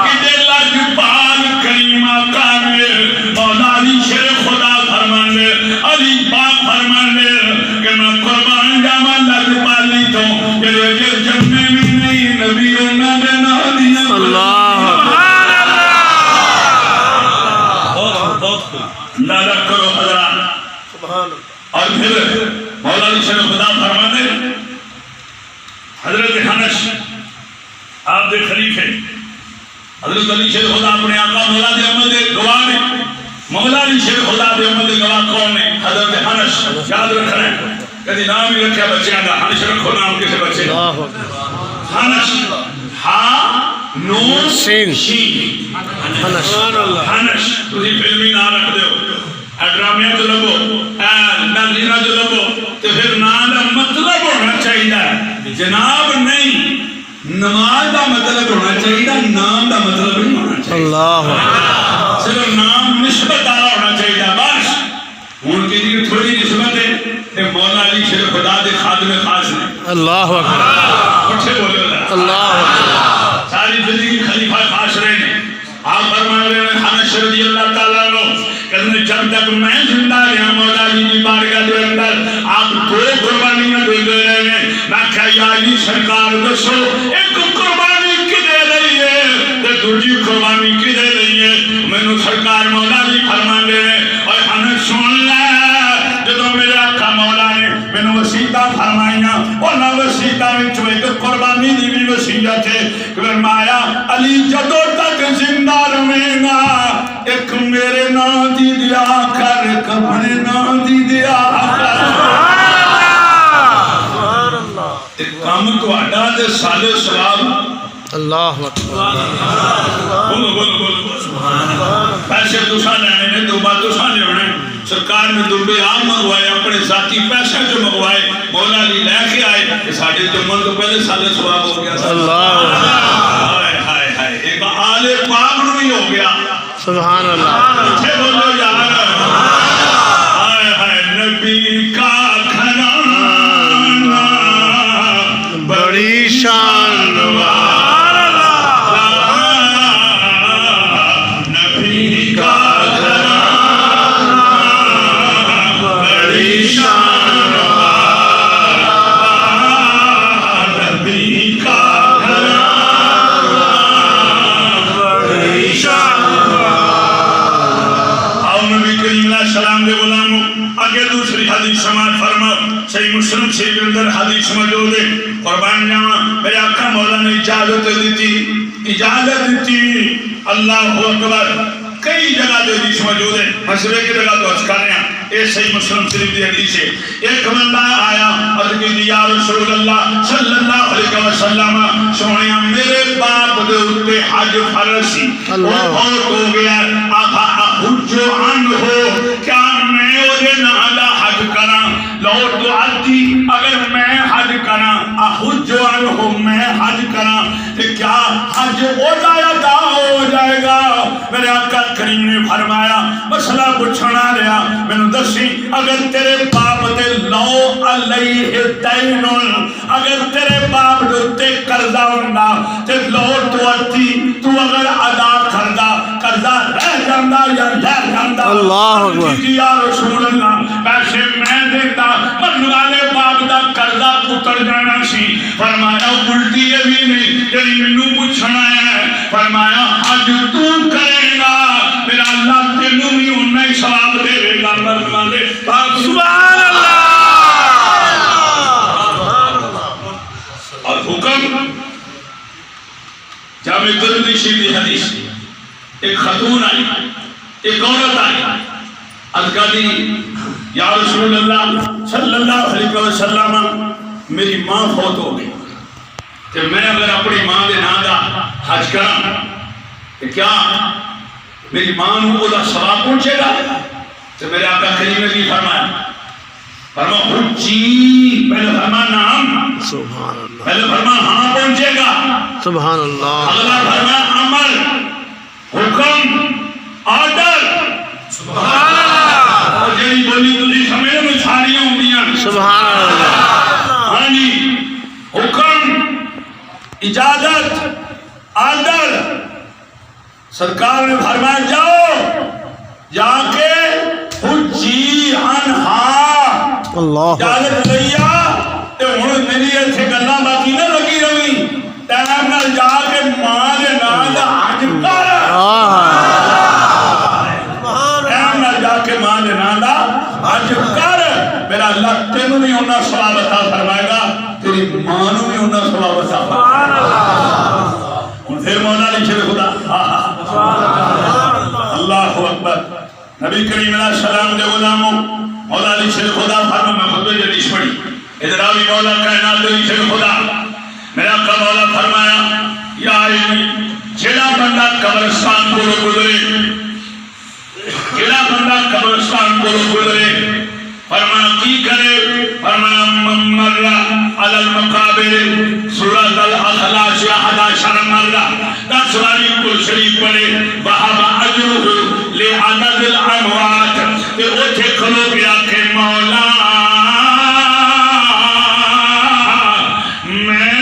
کہ لج پال کریم آقا نے مولا علی شیر خدا فرمانے علی پاک فرمانے کہ میں قربان جاما لج پالی تو کہ یہ جننے میں نہیں نبی انہوں نے نہ دیا اللہ نادر کرو حضرات اور پھر مولا علی شیر خدا فرمانے حضرت حنش آپ دے خلیفے حضرت علی شیر خدا اپنے آقا مولا دے عمل دے گواہ نے مولا علی شیر خدا دے عمل دے گواہ کون نے حضرت حنش یاد رکھنا ہے کدی نام ہی رکھیا بچے آگا حنش رکھو نام کسے بچے حنش ہاں نون سین شین حنش حنش تسی فلمی نام رکھ دے ہو ڈرامے جو لگو نظرینہ جو لگو تو پھر نام دا مطلب ہونا چاہیے جناب نہیں نماز دا مطلب ہونا چاہیے نام دا مطلب نہیں ہونا چاہیے اللہ صرف نام نسبت آلا ہونا چاہیے بس ان کی دیگر تھوڑی نسبت ہے کہ مولا علی شیر خدا دے خادم خاص نے اللہ اکبر اچھے بولے اللہ اکبر ساری زندگی خلیفہ خاص رہے ہیں آپ فرما رہے ہیں حنش رضی اللہ تعالیٰ عنہ کہ جب تک میں زندہ رہا مولا علی کی بارگاہ دے اندر آپ دو قربانیاں دے رہے ہیں میں کہا یا علی سرکار دسو ایک قربانی کی دے رہی ہے تے دوسری قربانی کی دے رہی ہے میں نے سرکار مولا علی فرما دے رہے اور ہمیں سن لے جدو میرے آقا مولا نے میں نے وسیعتہ فرمائیاں اور نہ وسیعتہ میں چوئے کہ قربانی دی بھی وسیعت ہے کہ فرمایا علی جدو تک زندہ رہے گا ایک میرے نام دی دیا کر ایک اپنے نام دی دیا کر ایک کام کو اڈا دے سالے سواب اللہ اکبر بولو بولو بولو پیسے دوسرا لینے نے دو بات دوسرا لینے سرکار نے دبے آم منگوائے اپنے ذاتی پیسے جو منگوائے مولا علی لے کے آئے کہ ساڑھے جمعن تو پہلے سالے سواب ہو گیا اللہ ہائے ہائے ہائے ایک آل پاک نوی ہو گیا سبحان اللہ اچھے بولو یار ہائے ہائے نبی کا گھرانا بڑی شان والا نبی کا گھرانا بڑی شان والا نبی کا گھرانا بڑی شان سلام دے غلاموں آگے دوسری حدیث سماعت فرماؤ صحیح مسلم شریف کے اندر حدیث موجود ہے قربان جاواں میرے آقا مولا نے اجازت دیتی اللہ اکبر کئی جگہ دے حدیث موجود ہے مسئلے کی جگہ تو عرض کر رہے ہیں یہ صحیح مسلم شریف دی حدیث ہے ایک بندہ آیا اور کہتی یا رسول اللہ صلی اللہ علیہ وسلم سونیا میرے باپ دے اتے حج فرض سی وہ بہت ہو گیا آپ حجو عن ہو کیا میں اودے نالا حج کرا لو تو عدی اگر میں حج کرا حجو عن ہو میں حج کرا کیا حج ادا ہو جائے گا میرے آقا کریم نے فرمایا مسئلہ پوچھنا رہا میں نے دسی اگر تیرے باپ دے لو علیہ دین اگر تیرے باپ دے قرضہ ہونا تے لو تو عدی تو اگر ادا کردہ قرضہ رہ جاندہ یا ڈر جاندہ اللہ اکبر یا رسول اللہ پیسے میں دیتا من والے باپ دا قرضہ اتر جانا سی فرمایا الٹی یہ بھی نہیں تیری منو پوچھنا ہے فرمایا آج تو کرے گا میرا اللہ تینوں بھی انہا ہی ثواب دے گا من والے باپ سبحان اللہ اور حکم جامع ترمذی شریف حدیث ایک خاتون آئی ایک عورت آئی ادکادی یا رسول اللہ صلی اللہ علیہ وسلم میری ماں فوت ہو گئی کہ میں اگر اپنی ماں دے نام دا حج کرا کہ کیا میری ماں کو دا ثواب پہنچے گا تو میرے آقا کریم نے بھی فرمایا فرما حجی پہلے فرما نام سبحان اللہ پہلے فرما ہاں پہنچے گا سبحان اللہ اگلا فرما عمل حکم آرڈر سبحان اللہ اور جیڑی بولی تجھے سمجھے میں ساریاں ہوندیاں سبحان اللہ ہاں جی حکم اجازت آرڈر سرکار نے فرمایا جاؤ جا کے حجی عنہا اللہ اجازت لیا تے ہن میری ایتھے گلاں باقی نہ لگی رہی ٹائم نال جا کے ماں دے نام دا حج کر ٹائم نال جا کے ماں دے نام دا حج کر میرا اللہ تینوں بھی انہاں ثواب عطا فرمائے گا تیری ماں نوں بھی انہاں ثواب عطا فرمائے گا پھر مولا علی شیر خدا اللہ اکبر نبی کریم علیہ السلام دے غلاموں مولا علی شیر خدا فرمو میں خطبہ جدیش پڑھی ادھر آوی مولا کائنات علی شیر خدا میرا آقا مولا فرمایا یا علمی جیڑا بندہ قبرستان کو گزرے جیڑا بندہ قبرستان کو گزرے فرمایا کی کرے فرمایا من مرہ علی المقابر سورۃ الاخلاص احد عشر مرہ 10 باری کل شریف پڑھے وہاں اجرہ لعدد الاموات کہ اوٹھے کھلو گیا کہ مولا میں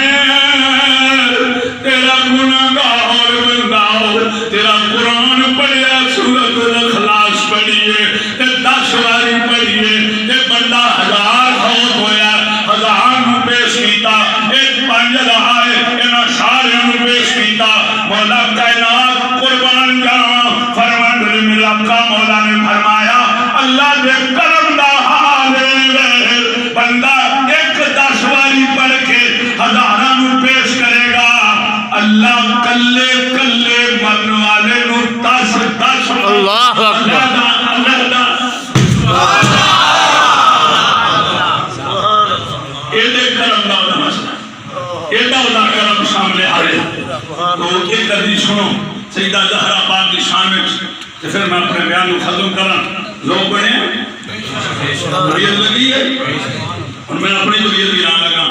تیرا گناہگار بندہ ہوں تیرا قرآن پڑھیا سورۃ الاخلاص پڑھیے 10 باری پڑھیے تے بندہ 1000 فوت ہویا 1000 نو پیش کیتا ایک 5 لہائے انہاں سارے نو پیش کیتا مولا کائنات قربان جاواں فرمان دل میرا آقا مولا نے فرمایا اللہ دے کرم دا حال ہے بندہ ایک 10 باری پڑھ کے 1000 نو پیش کرے گا اللہ کلے کلے مرن والے نو 10 اللہ اکبر اللہ دا ایدے کرم دا ہوتا مسئلہ ایدہ ہوتا کرم سامنے آئے تو ایک حدیث سنو سیدہ زہرا پاک کی شان میں تو پھر میں اپنے بیان کو ختم کرا لوگ بڑے ریت لگی ہے اور میں اپنی جو ریت گران لگا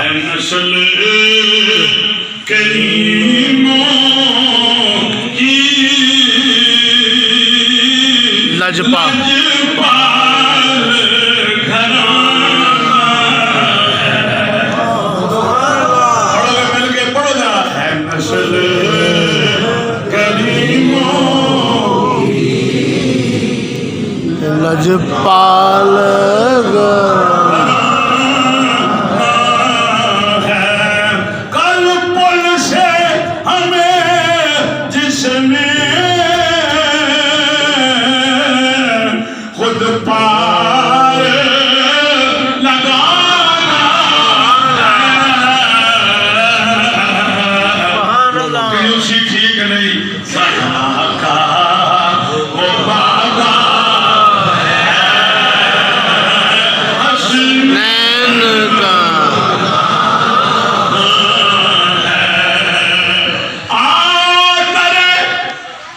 اے نسل کریموں کی لجپا لجپال کل پل سے ہمیں جس نے خود پار لگانا کہ اسی ٹھیک نہیں سہا کا وہ بابا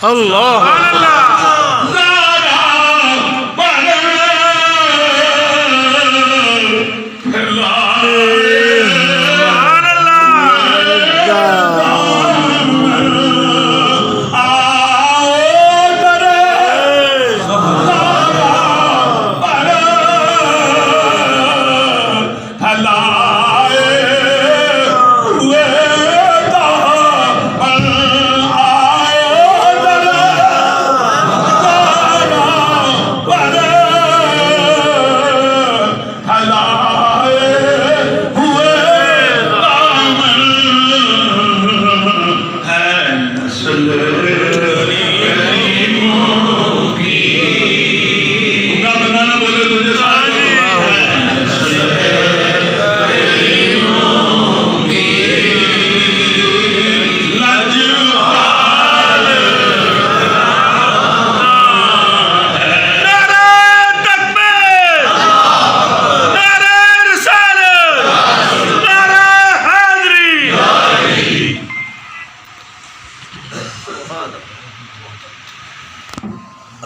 اللہ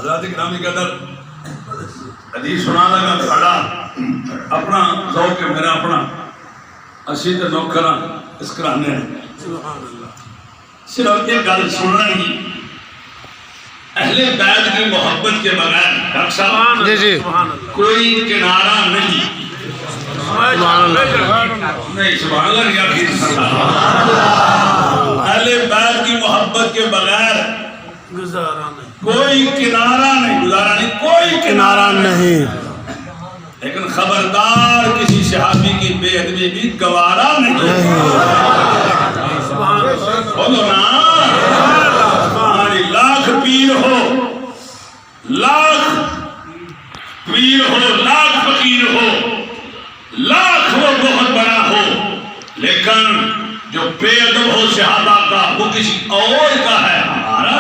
حضرات گرامی قدر حدیث سنا لگا ساڑا اپنا ذوق ہے میرا اپنا اسی تے نوکر اس کرانے صرف ایک گل سننا ہی اہل بیت کی محبت کے بغیر ڈاکٹر صاحب جی جی کوئی کنارہ نہیں نہیں سبحان اللہ یا پھر اہل بیت کی محبت کے بغیر گزارا نہیں کوئی کنارہ نہیں گزارا نہیں کوئی کنارہ نہیں لیکن خبردار کسی صحابی کی بے ادبی بھی گوارا نہیں بولو نا ہماری لاکھ پیر ہو لاکھ پیر ہو لاکھ فقیر ہو لاکھ وہ بہت بڑا ہو لیکن جو بے ادب ہو صحابہ کا وہ کسی اور کا ہے ہمارا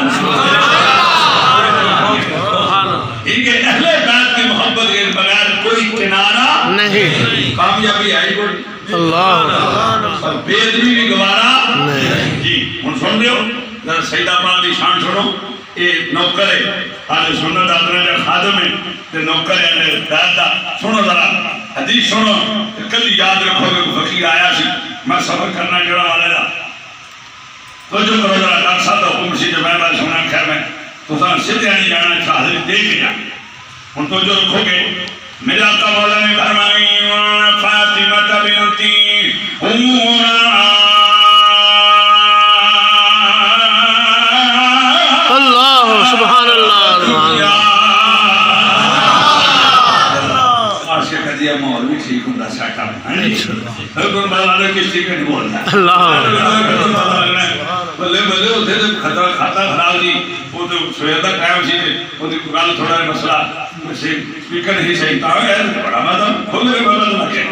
ٹھیک ہے اہل بیت کی محبت کے بغیر کوئی کنارہ نہیں کامیابی آئی کوئی اللہ اور بے ادبی بھی گوارا نہیں جی ہن سن رہے ہو ذرا سیدہ پاک دی شان سنو یہ نوکر ہے اہل سنت آدھنا جا خادم ہے تے نوکر ہے اہل بیت دا سنو ذرا حدیث سنو کل یاد رکھو کہ فقیر آیا سی میں سفر کرنا جڑا والا دا تو جو کرو ذرا ڈاکٹر صاحب دا حکم سی جو میں بات سننا خیر میں تو سن سدھے نہیں جانا اچھا حضرت دے کے جا ہن تو جو رکھو گے میرے آقا مولا نے فرمائی فاطمہ بنتی اللہ سبحان اللہ ماحول بھی ٹھیک ہوتا ساٹا میں کس ٹھیک نہیں بولتا بلے بلے اتنے تو کھاتا خراب سی وہ تو سویر کا ٹائم سی وہ گل تھوڑا مسئلہ اسپیکر نہیں صحیح تھا بڑا مطلب کھل کے بدل لگے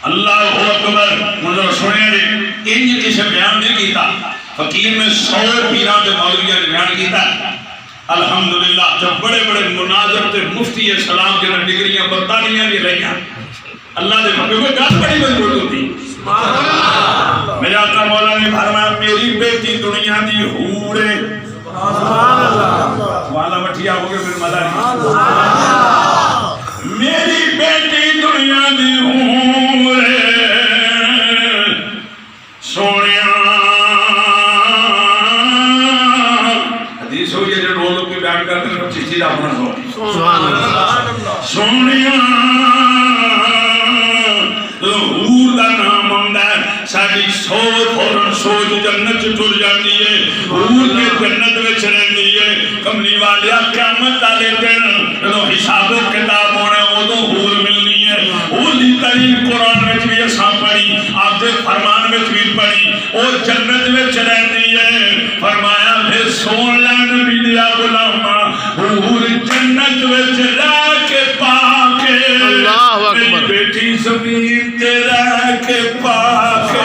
اللہ اکبر مجھے سنے نے انج کسی بیان نہیں کیتا فقیر میں 100 پیران کے مولویوں نے بیان کیتا الحمدللہ جب بڑے بڑے مناظر تے مفتی اسلام کے ڈگریاں برطانیہ دی رہیاں اللہ دے بھگو کوئی گل بڑی مضبوط ہوتی میرے آقا مولا نے فرمایا میری بیٹی دنیا دی حور ہے سبحان اللہ والا مٹھیا ہو گئے میرے مدد میری بیٹی دنیا دی حور ہے سونیا حدیث ہو یہ جو لوگ کے بیان کرتے ہیں چیزی دا اپنا سونیا حور دا نام آمدہ ہے ساڑی سوچ فوراں سوچ جنت ٹر جاتی ہے حور کے جنت میں چرندی ہے کملی والیا قیامت آلے دن جو حساب و کتاب ہونے وہ تو حور ملنی ہے حور دی ترین قرآن میں بھی ایسا پڑھی آپ دے فرمان میں بھی پڑھی اور جنت میں چرندی ہے فرمایا پھر سون لین بھی دیا غلامہ حور جنت میں چرا کے پاکے اللہ اکبر بیٹی زمین تیرا کے پاکے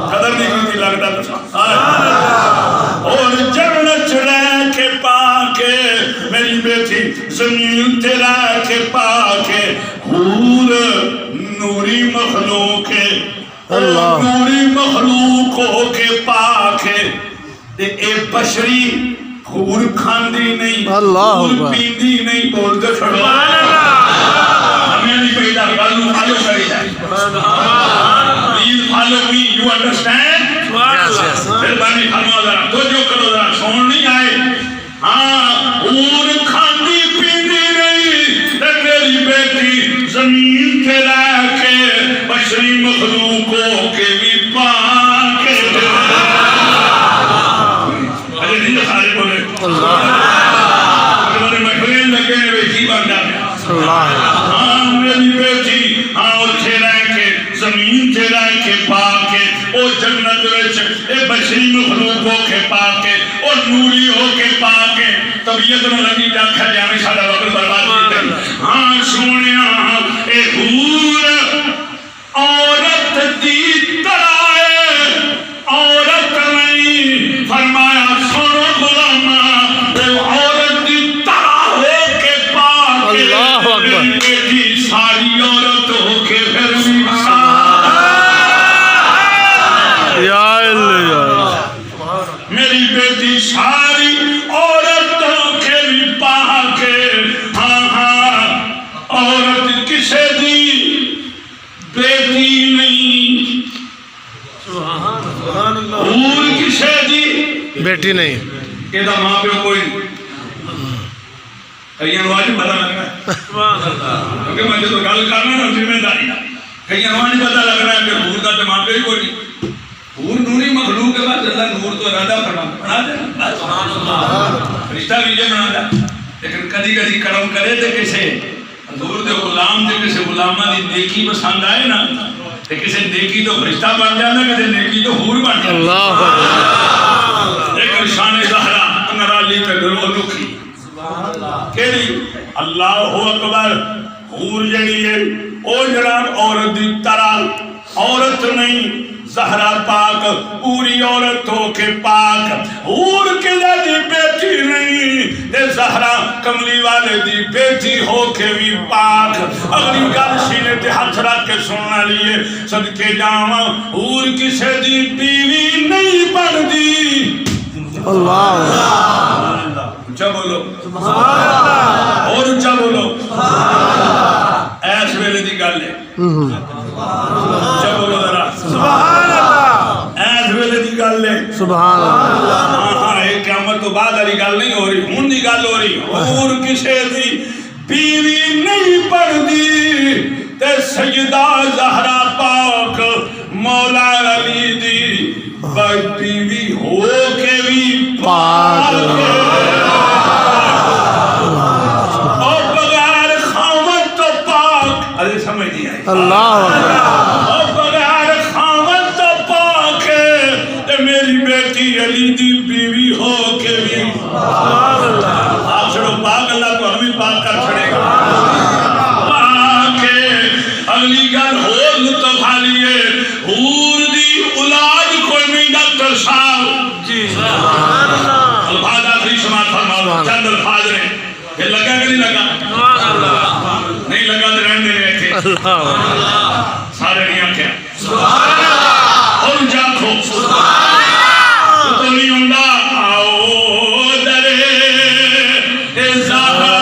قدر نہیں ہوتی لگتا اور جنت چڑھا کے پاکے میری بیٹی زمین تیرا کے پاکے حور نوری مخلوق ہے نوری مخلوق ہو کے پاکے اے بشری حور کھاندی نہیں حور پیندی نہیں بولتے کھڑو ہمیں نہیں پیدا گالو فالو کری جائے please follow me you understand پھر بانی فرما ذرا تو جو کرو ذرا سون نہیں آئے ہاں حور کھاندی پیندی نہیں میری بیٹی زمین کے رہ کے بشری مخلوقوں کے بھی پاکے میری بیٹی اٹھے رہ کے زمین تے رہ کے پاکے او جنت وچ اے بشری مخلوق ہو کے پاکے او نوری ہو کے پاکے طبیعت نو لگی جاکھا جاویں ساڈا وقت برباد کیتے ہاں سونیا اے حور عورت دی طرح ہے عورت نہیں فرمایا سنو غلامہ اے عورت دی طرح ہو کے پاکے اللہ اکبر بیٹی ساری عورت ہو کے پھر بھی یا اللہ میری بیٹی ساری عورتوں کے بھی پاک ہے ہاں ہاں عورت کسے دی بیٹی نہیں حور کسے دی بیٹی نہیں یہ دا ماں پیو کوئی نہیں کئی انواج پتہ لگ رہا ہے کیونکہ میں جو گل کرنا نا ذمہ داری کئی انواج پتہ لگ رہا ہے کہ حور دا تو ماں پیو کوئی نہیں حور نوری مخلوق کے بعد اللہ نور تو ارادہ فرما بنا دے رشتہ بھی یہ بنا دے لیکن کدی کدی کرم کرے تے کسے حضور دے غلام تے کسے غلامہ دی نیکی پسند آئے نا تے کسے نیکی تو فرشتہ بن جانا کسے نیکی تو حور بن جانا اللہ اکبر لیکن شان زہرا انرالی تے گلو لکھی کیڑی اللہ اکبر حور جڑی ہے او جناب عورت دی طرح عورت نہیں زہرا پاک پوری عورت ہو کے پاک حور کے دی بیٹی نہیں تے زہرا کملی والے دی بیٹی ہو کے بھی پاک اگلی گل سینے تے ہاتھ رکھ کے سننا لیے صدقے جاواں حور کسے دی بیوی نہیں بندی اللہ اونچا بولو اور اونچا بولو ایس ویلے دی گل ہے اونچا بولو ذرا ایس ویلے دی گل ہے سبحان اللہ ہاں ہاں یہ قیامت تو بعد والی گل نہیں ہو رہی ہن دی گل ہو رہی اور کسے دی بیوی نہیں پڑھدی تے سیدہ زہرا پاک مولا علی دی بیوی ہو کے بھی پاک اور بغیر خامد تو پاک ارے سمجھ نہیں آئی اللہ اکبر اور بغیر خامد تو پاک ہے تے میری بیٹی علی دی بیوی ہو کے بھی آپ چھڑو پاک اللہ تو ہمیں پاک کر چھڑے گا پاک ہے اگلی گل ہو لطفہ لیے حور دی اولاد کوئی نہیں ڈاکٹر صاحب جی الفاظ آخری سماعت فرماؤ چند الفاظ نے یہ لگا کہ نہیں لگا نہیں لگا تو رہن دے رہے تھے سارے نہیں آنکھیں اور جاکھو تو نہیں ہوندہ آؤ درے زہرا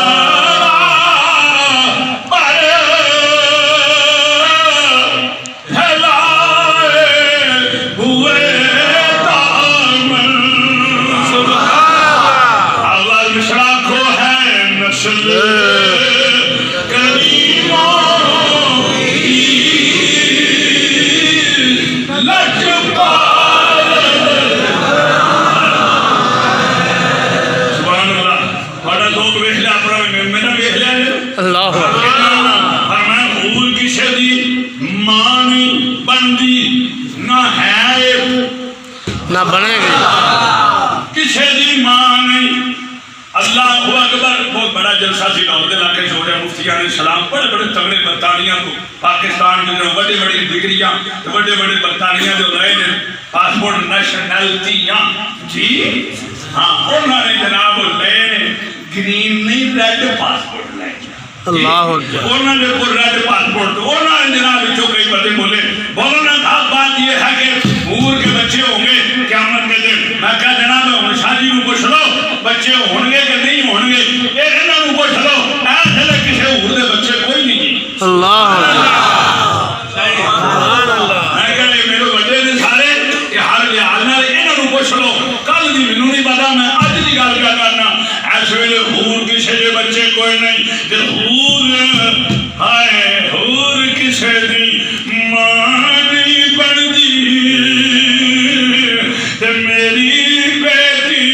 پر ہلائے ہوئے دامن آواز مشراکو ہے نسل اللہ فرمایا حور کسے دی ماں نہیں بندی نہ ہے نہ بنے گی کسے دی ماں نہیں اللہ اکبر بہت بڑا جلسہ سی لاہور دے علاقے سے ہو رہا مفتیان اسلام بڑے بڑے تگڑے برطانیہ کو پاکستان میں جو بڑی بڑی ڈگریاں بڑے بڑے برطانیہ جو لائے نے پاسپورٹ نیشنلٹیاں جی ہاں انہوں نے جناب لے گرین نہیں ریڈ پاسپورٹ لے اللہ اکبر انہوں نے کو ریڈ پاسپورٹ انہوں نے جناب جو کئی باتیں بولے مولانا صاحب بات یہ ہے کہ حور کے بچے ہوں گے قیامت کے دن میں کہا جناب شادی کو پوچھ لو بچے ہوں گے کہ نہیں ہوں گے یہ انہوں نے پوچھ لو ایسے لے کسی حور دے بچے کوئی نہیں اللہ میں کہا میرے بڑے نے سارے یہ ہر لحاظ نہ انہوں نے پوچھ لو کل دی مینوں نہیں پتا میں اج دی گل کیا کرنا ایسے ویلے حور کسے دے بچے کوئی نہیں تے حور ہائے حور کسے دی ماں نہیں بندی تے میری بیٹی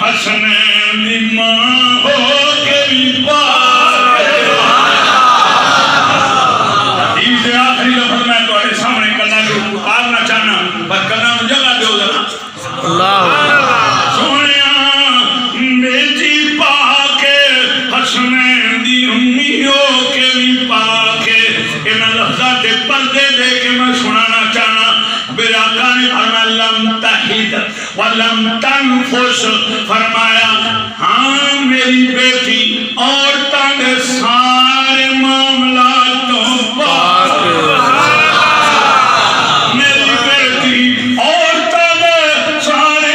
حسنین دی ماں ہو کے بھی پاک حدیث دے آخری لفظ میں تمہارے سامنے کرنا جو پالنا چاہنا پر کرنا جگہ دو ذرا اللہ بیٹی پاک حسنین دی امیوں کے بھی پاک انہاں لفظات پردے دے کے میں سنانا چاہنا میرے آقا نے فرمایا لم تحید ولم تنفس فرمایا ہاں میری بیٹی عورتاں دے سارے معاملات تو پاک میری بیٹی عورتاں دے سارے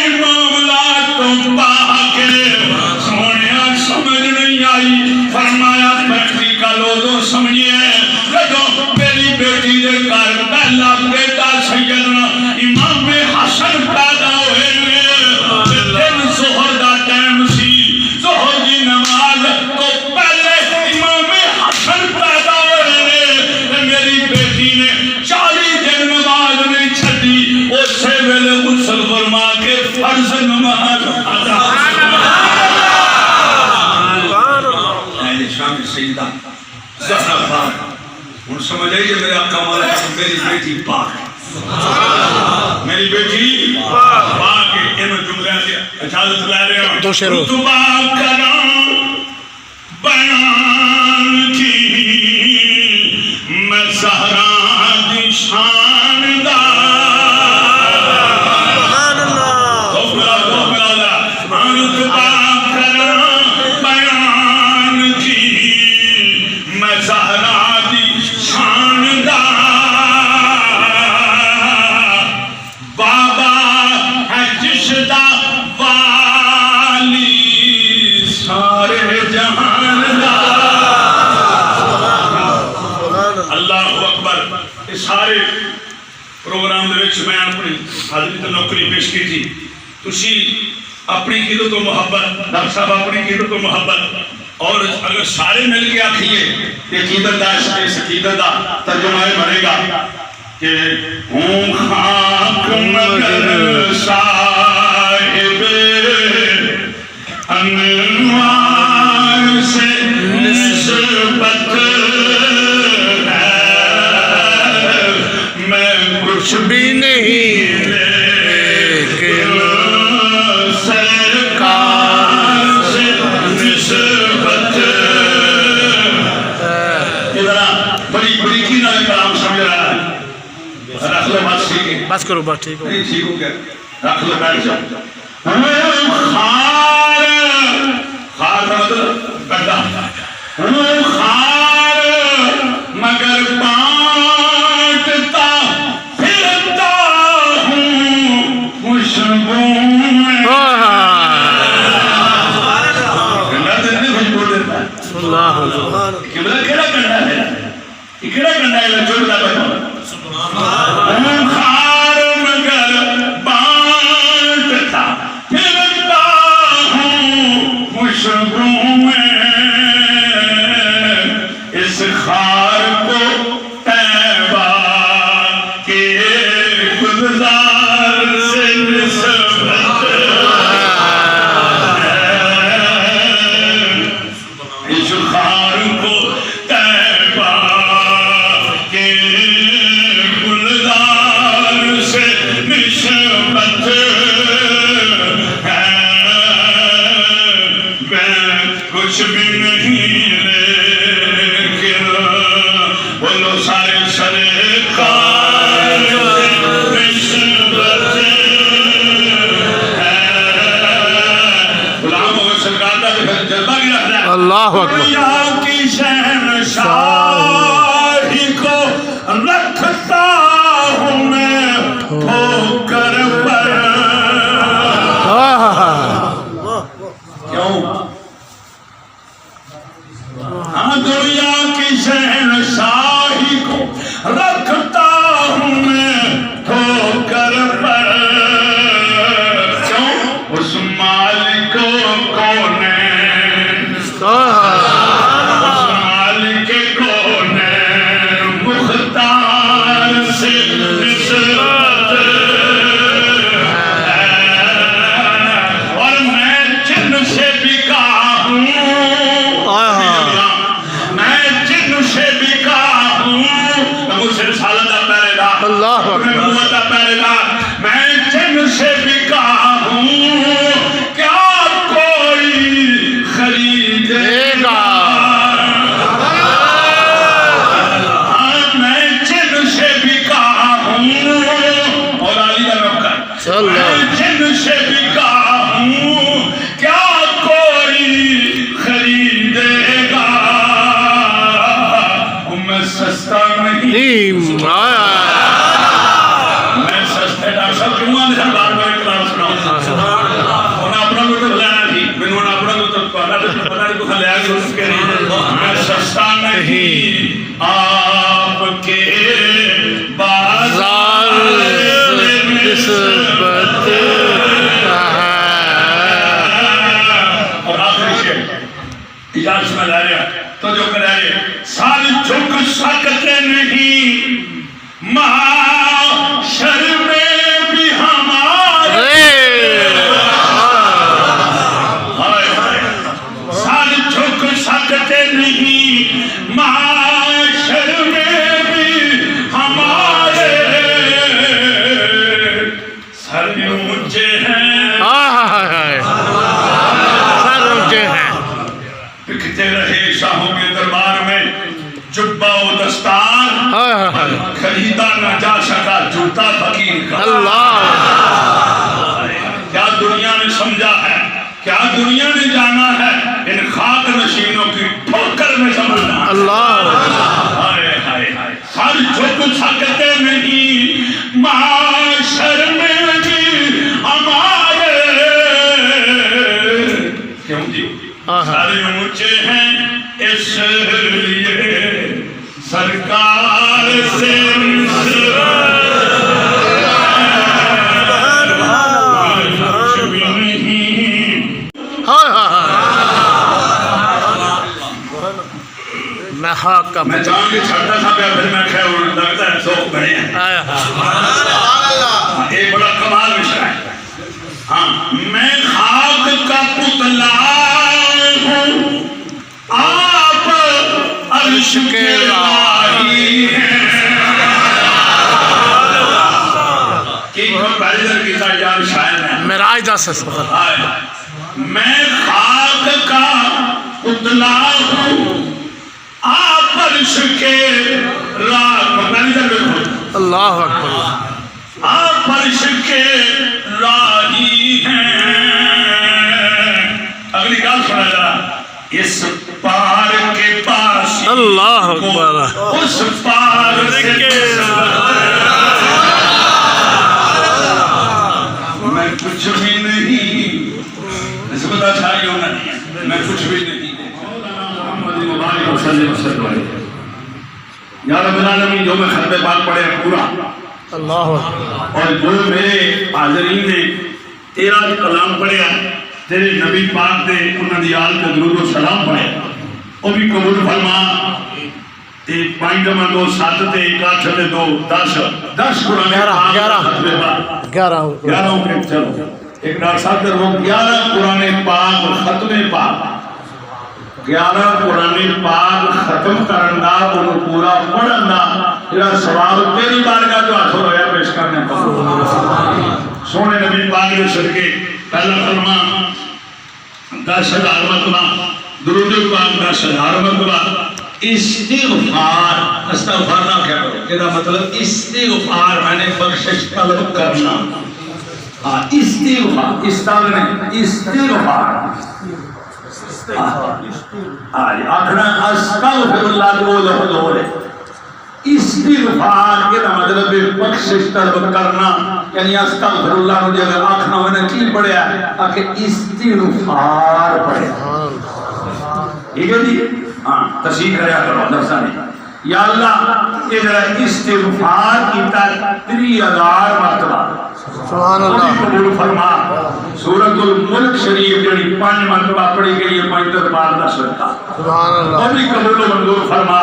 فرض نماز ادا اہل شام سیدہ زہرا پاک ہن سمجھ آئی کہ میرا آقا مولا میری بیٹی پاک ہے میری بیٹی پاک ہے انہوں جملے سے اجازت لے رہے ہوں دو شعر رتبہ کرام بیان کی میں زہرا دی شان دا سارے پروگرام دے وچ میں اپنی حاضری تے نوکری پیش کی تھی تسی اپنی قیدت و محبت ڈاکٹر صاحب اپنی قیدت و محبت اور اگر سارے مل کے آکھیے کہ قیدت دا اس قیدت دا ترجمہ بنے گا کہ ہوں خاک مگر صاحب انوار سے نسبت کچھ بھی نہیں لیکن سرکار سے نسبت ادھر بڑی بڑی کی نہ کلام سمجھ رہا ہے رکھ لو بات سیکھیں بس کرو بس ٹھیک ہو نہیں ٹھیک ہو گیا رکھ لو بیٹھ جاؤ خار مطلب گڈھا خار مگر بانٹتا پھرتا ہوں خوشبو میں گنڈا دینے خوشبو دیتا ہے اللہ کیڑا گنڈا ہے یہ کیڑا گنڈا ہے جو بتا بتا خار مگر بانٹتا پھرتا ہوں خوشبو میں اس خار کو طیبہ کے گلزار سے نسبت اس خار کو طیبہ کے گلزار سے نسبت کچھ بھی نہیں لیکن بولو سارے سرکار نسبت غلام ہو سرکار دا جذبہ بھی رکھنا ہے اللہ اکبر یا کی شہنشاہی کو رکھتا ہوں میں ٹھوکر پر کیوں ہاں دنیا کی شہنشاہی کو رکھتا ہوں میں ٹھوکر پر کیوں اس مالک کونین اس مالک کونین مختار سے نسبت اور میں جن سے بکا ہوں اللہ میں جن سے بکا ہوں کیا کوئی خریدے گا میں جن سے بکا ہوں اور علی کا نوکر میں جن سے بکا ہوں کیا کوئی خریدے گا میں سستا نہیں میں سستا نہیں آپ کے بازار نسبت اور آخری شعر اجازت میں لے رہا تو جو کرے سال جھک سکتے نہیں محشر میں بھی ہمارے دنیا نے سمجھا ہے، کیا دنیا نے جانا ہے، ان خاک نشینوں کی ٹھوکر میں سمجھنا ہے۔ اللہ ہائے ہائے ہائے، سر جھک سکتے نہیں معاشر میں بھی ہمارے، کیوں جی سر اونچے ہیں اس لیے سرکار سے میں خاک کا میں جان کے چھڑتا تھا پھر میں کہا لگتا ہے سوکھ بڑے ہیں۔ ایک بڑا کمال مشرا ہے، ہاں میں خاک کا پتلا ہوں آپ عرش کے راہی ہیں۔ پہلی در کی تھا یار شاید ہے معراج دا سے سفر، میں خاک کا پتلا ہوں آپ عرش کے اللہ اکبر، آپ عرش کے راہی ہیں۔ اگلی گال سنا ذرا، اس پار کے پاس اللہ اکبر، اس پار کے میں کچھ بھی نہیں، نسبت اچھائی ہونا نہیں، میں کچھ بھی نہیں۔ یا رب العالمین جو میں خطبہ پاک پڑھے پورا، اللہ اکبر، اور جو میرے حاضرین نے تیرا کلام پڑھیا تیرے نبی پاک دے انہاں دی آل تے درود و سلام پڑھے وہ بھی قبول فرما۔ تے 5 جمع 2 7 تے 1 8 تے 2 10 قرآن پاک 11 کے چلو ایک ڈاکٹر صاحب دے وہ 11 قرآن پاک ختم پاک 11 قرآن پاک ختم کرن دا انہوں پورا پڑھن دا جڑا سوال تیری بارگاہ جو ہاتھوں رویا پیش کرنے کو سونے نبی پاک دے صدقے پہلا کلمہ 10,000 مرتبہ، درود پاک 10,000 مرتبہ، استغفار، استغفار نہ کیا کرو کہ مطلب استغفار میں نے بخشش طلب کرنا، استغفار استغفار آخنا استغفر اللہ کو لہو لہو استغفار کے مطلب بخشش طلب کرنا، یعنی استغفر اللہ مجھے اگر آخنا ہونا کی پڑھیا آکے استغفار پڑھیا، ٹھیک ہے جی؟ ہاں تصحیح کریا کرو لفظہ نہیں، یا اللہ یہ ذرا استغفار کی 30,000 مرتبہ سبحان اللہ، قبول فرما۔ سورۃ الملک شریف جڑی 5 مرتبہ پڑھی گئی ہے 5 در بعد دا صدقہ سبحان اللہ، وہ بھی قبول و منظور فرما۔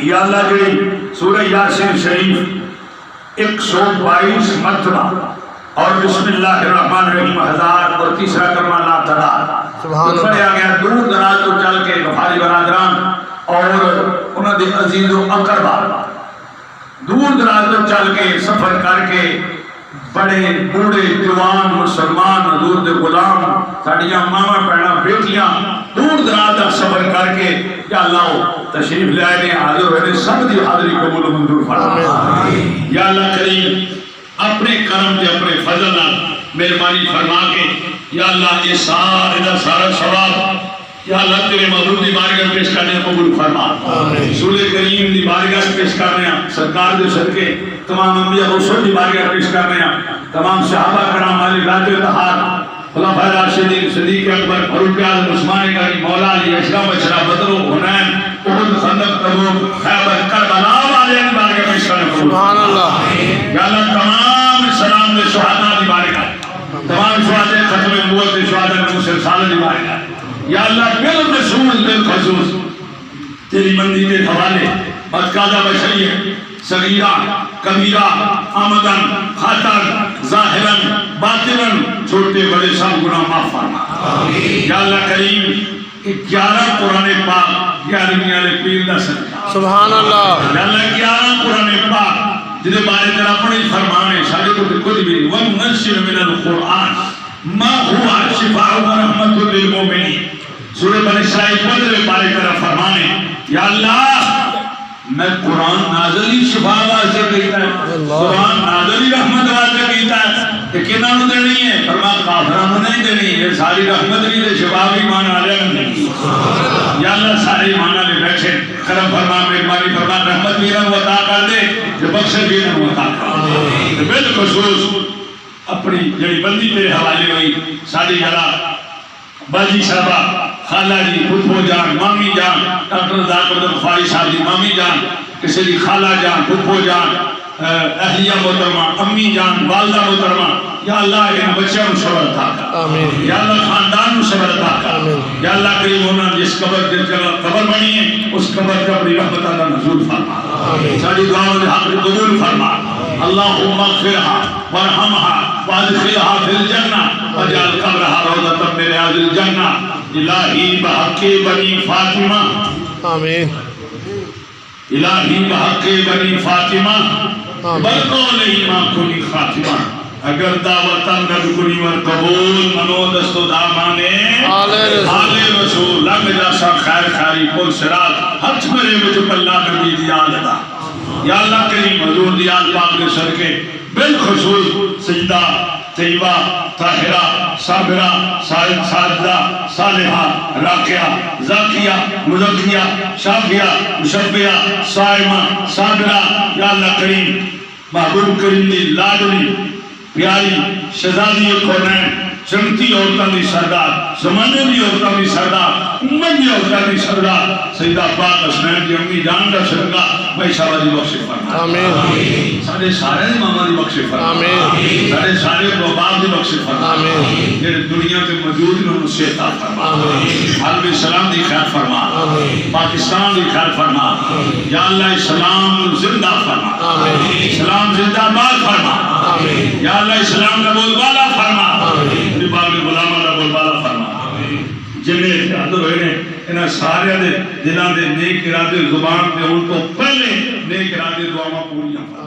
یا اللہ جڑی سورہ یاسین شریف 122 مرتبہ اور بسم اللہ الرحمن الرحیم 1000 اور تیسرا کلمہ لا تلا سبحان اللہ، پڑھیا گیا دور دراز تو چل کے غفاری برادران اور انہاں دے عزیز و اقربا دور دراز تو چل کے سفر کر کے بڑے بوڑھے جوان مسلمان حضور دے غلام ساڑیاں ماما پہنا بیٹیاں دور دراز کا سفر کر کے یا اللہ تشریف لے آئے حاضر ہوئے سب دی حاضری قبول و منظور فرما۔ یا اللہ کریم اپنے کرم تے اپنے فضل مہربانی فرما کے یا اللہ یہ سارے دا سارا ثواب یا اللہ تیرے محبوب دی بارگاہ پیش کرنے قبول فرما۔ رسول کریم دی بارگاہ پیش کرنے سرکار دے صدقے تمام انبیاء رسول دی بارگاہ پیش کرنے تمام صحابہ کرام علی ذات اتحاد خلفائے راشدین صدیق اکبر فاروق اعظم عثمان غنی مولا علی اشرف بشرا بدر حنین احد خندق تبوک خیبر کربلا والے دی بارگاہ پیش کرنے قبول سبحان اللہ، یا اللہ تمام سلام دے شہداء دی بارگاہ تمام شہداء ختم نبوت دے شہداء موسی رسالت دی بارگاہ یا اللہ بالخصوص بالخصوص تیری بندی کے حوالے بدقادہ بشریت صغیرہ کبیرہ آمدن خاطر ظاہراً باطناً چھوٹے بڑے سب گناہ معاف فرما۔ یا اللہ کریم 11 قرآن پاک 11ویں والے پیر دا صدقہ سبحان اللہ، یا اللہ 11 قرآن پاک جنہیں بارے تیرا اپنے فرمانے شاید کو کچھ بھی وَنُنَزِّلُ مِنَ الْقُرْآنِ مَا هُوَ شِفَاءٌ وَرَحْمَةٌ لِلْمُؤْمِنِينَ سورہ بنی اسرائیل 15 پارے تیرا فرمانے یا اللہ میں قرآن نازلی شفا واسطے کہتا ہے، قرآن نازلی رحمت واسطے کہتا ہے، کہ کنہاں نوں دینی ہے؟ فرمایا کافراں نوں نہیں دینی، یہ ساری رحمت بھی تے شفا بھی ایمان والے نوں دینی۔ یا اللہ سارے ایمان والے بیٹھے کرم فرما، مہربانی فرما، رحمت بھی انہاں نوں عطا کر دے تے بخشش بھی انہاں نوں عطا کر دے۔ بالخصوص اپنی جڑی بندی تیرے حوالے ہوئی ساری جڑا باجی صاحبہ، خالہ جی، پھپھو جان، مامی جان، ڈاکٹر ذاکر غفاری صاحب جی، مامی جان، کسی دی خالہ جان، پھپھو جان، اہلیہ محترمہ، امی جان، والدہ محترمہ، یا اللہ ان بچوں کو صبر عطا کر، یا اللہ خاندان کو صبر عطا کر، یا اللہ کریم انہاں جس قبر جس جگہ قبر بنی ہے اس قبر پر اپنی رحمت اللہ نزول فرما، ساری دعاؤں کے حق قبول فرما۔ اللہم اغفرها وارحمها وادخلها فی الجنہ واجعل قبرها روضۃ من ریاض الجنہ۔ الہی بحق بنی فاطمہ، آمین الہی بحق بنی فاطمہ بلقول ایمان کنی خاتمہ، اگر دعوتاں نہ کنی ور قبول منو دستو دامانے آل رسول لنگ جاسا خیر خیری پل سرات ہتھ مرے مجھ پلہ نبی دیال ادا۔ یا اللہ کریم حضور دیال پاک کے صدقے بالخصوص سجدہ طیبہ طاہرہ صابرہ ساجدہ صالحہ راکعہ ذاکیہ مزکیہ شافیہ مشفیہ صائمہ صابرہ، یا اللہ کریم محبوب کریم دی لاڈلی پیاری شہزادی کونین جنتی عورتاں دی سردار، زمانے دی عورتاں دی سردار، امت دی عورتاں دی سردار سیدہ پاک حسنین دی امی جان دا صدقہ بھائی صاحبہ دی بخش فرما، آمین سارے سارے دی ماما دی بخش فرما، آمین سارے سارے باپ دی بخش فرما، آمین جنہیں دنیا کے موجود نے ان سے عطا فرما، عالم اسلام دی خیر فرما، پاکستان دی خیر فرما، یا اللہ اسلام زندہ فرما، اسلام زندہ باد فرما، یا اللہ اسلام کا بول بالا فرما، باغ غلام اللہ بول بالا فرما، جنہیں حاضر ہوئے نے انہاں سارے دے دلان دے نیک ارادے زبان دے ان کو پہلے نیک ارادے دعاواں پوریاں فرما۔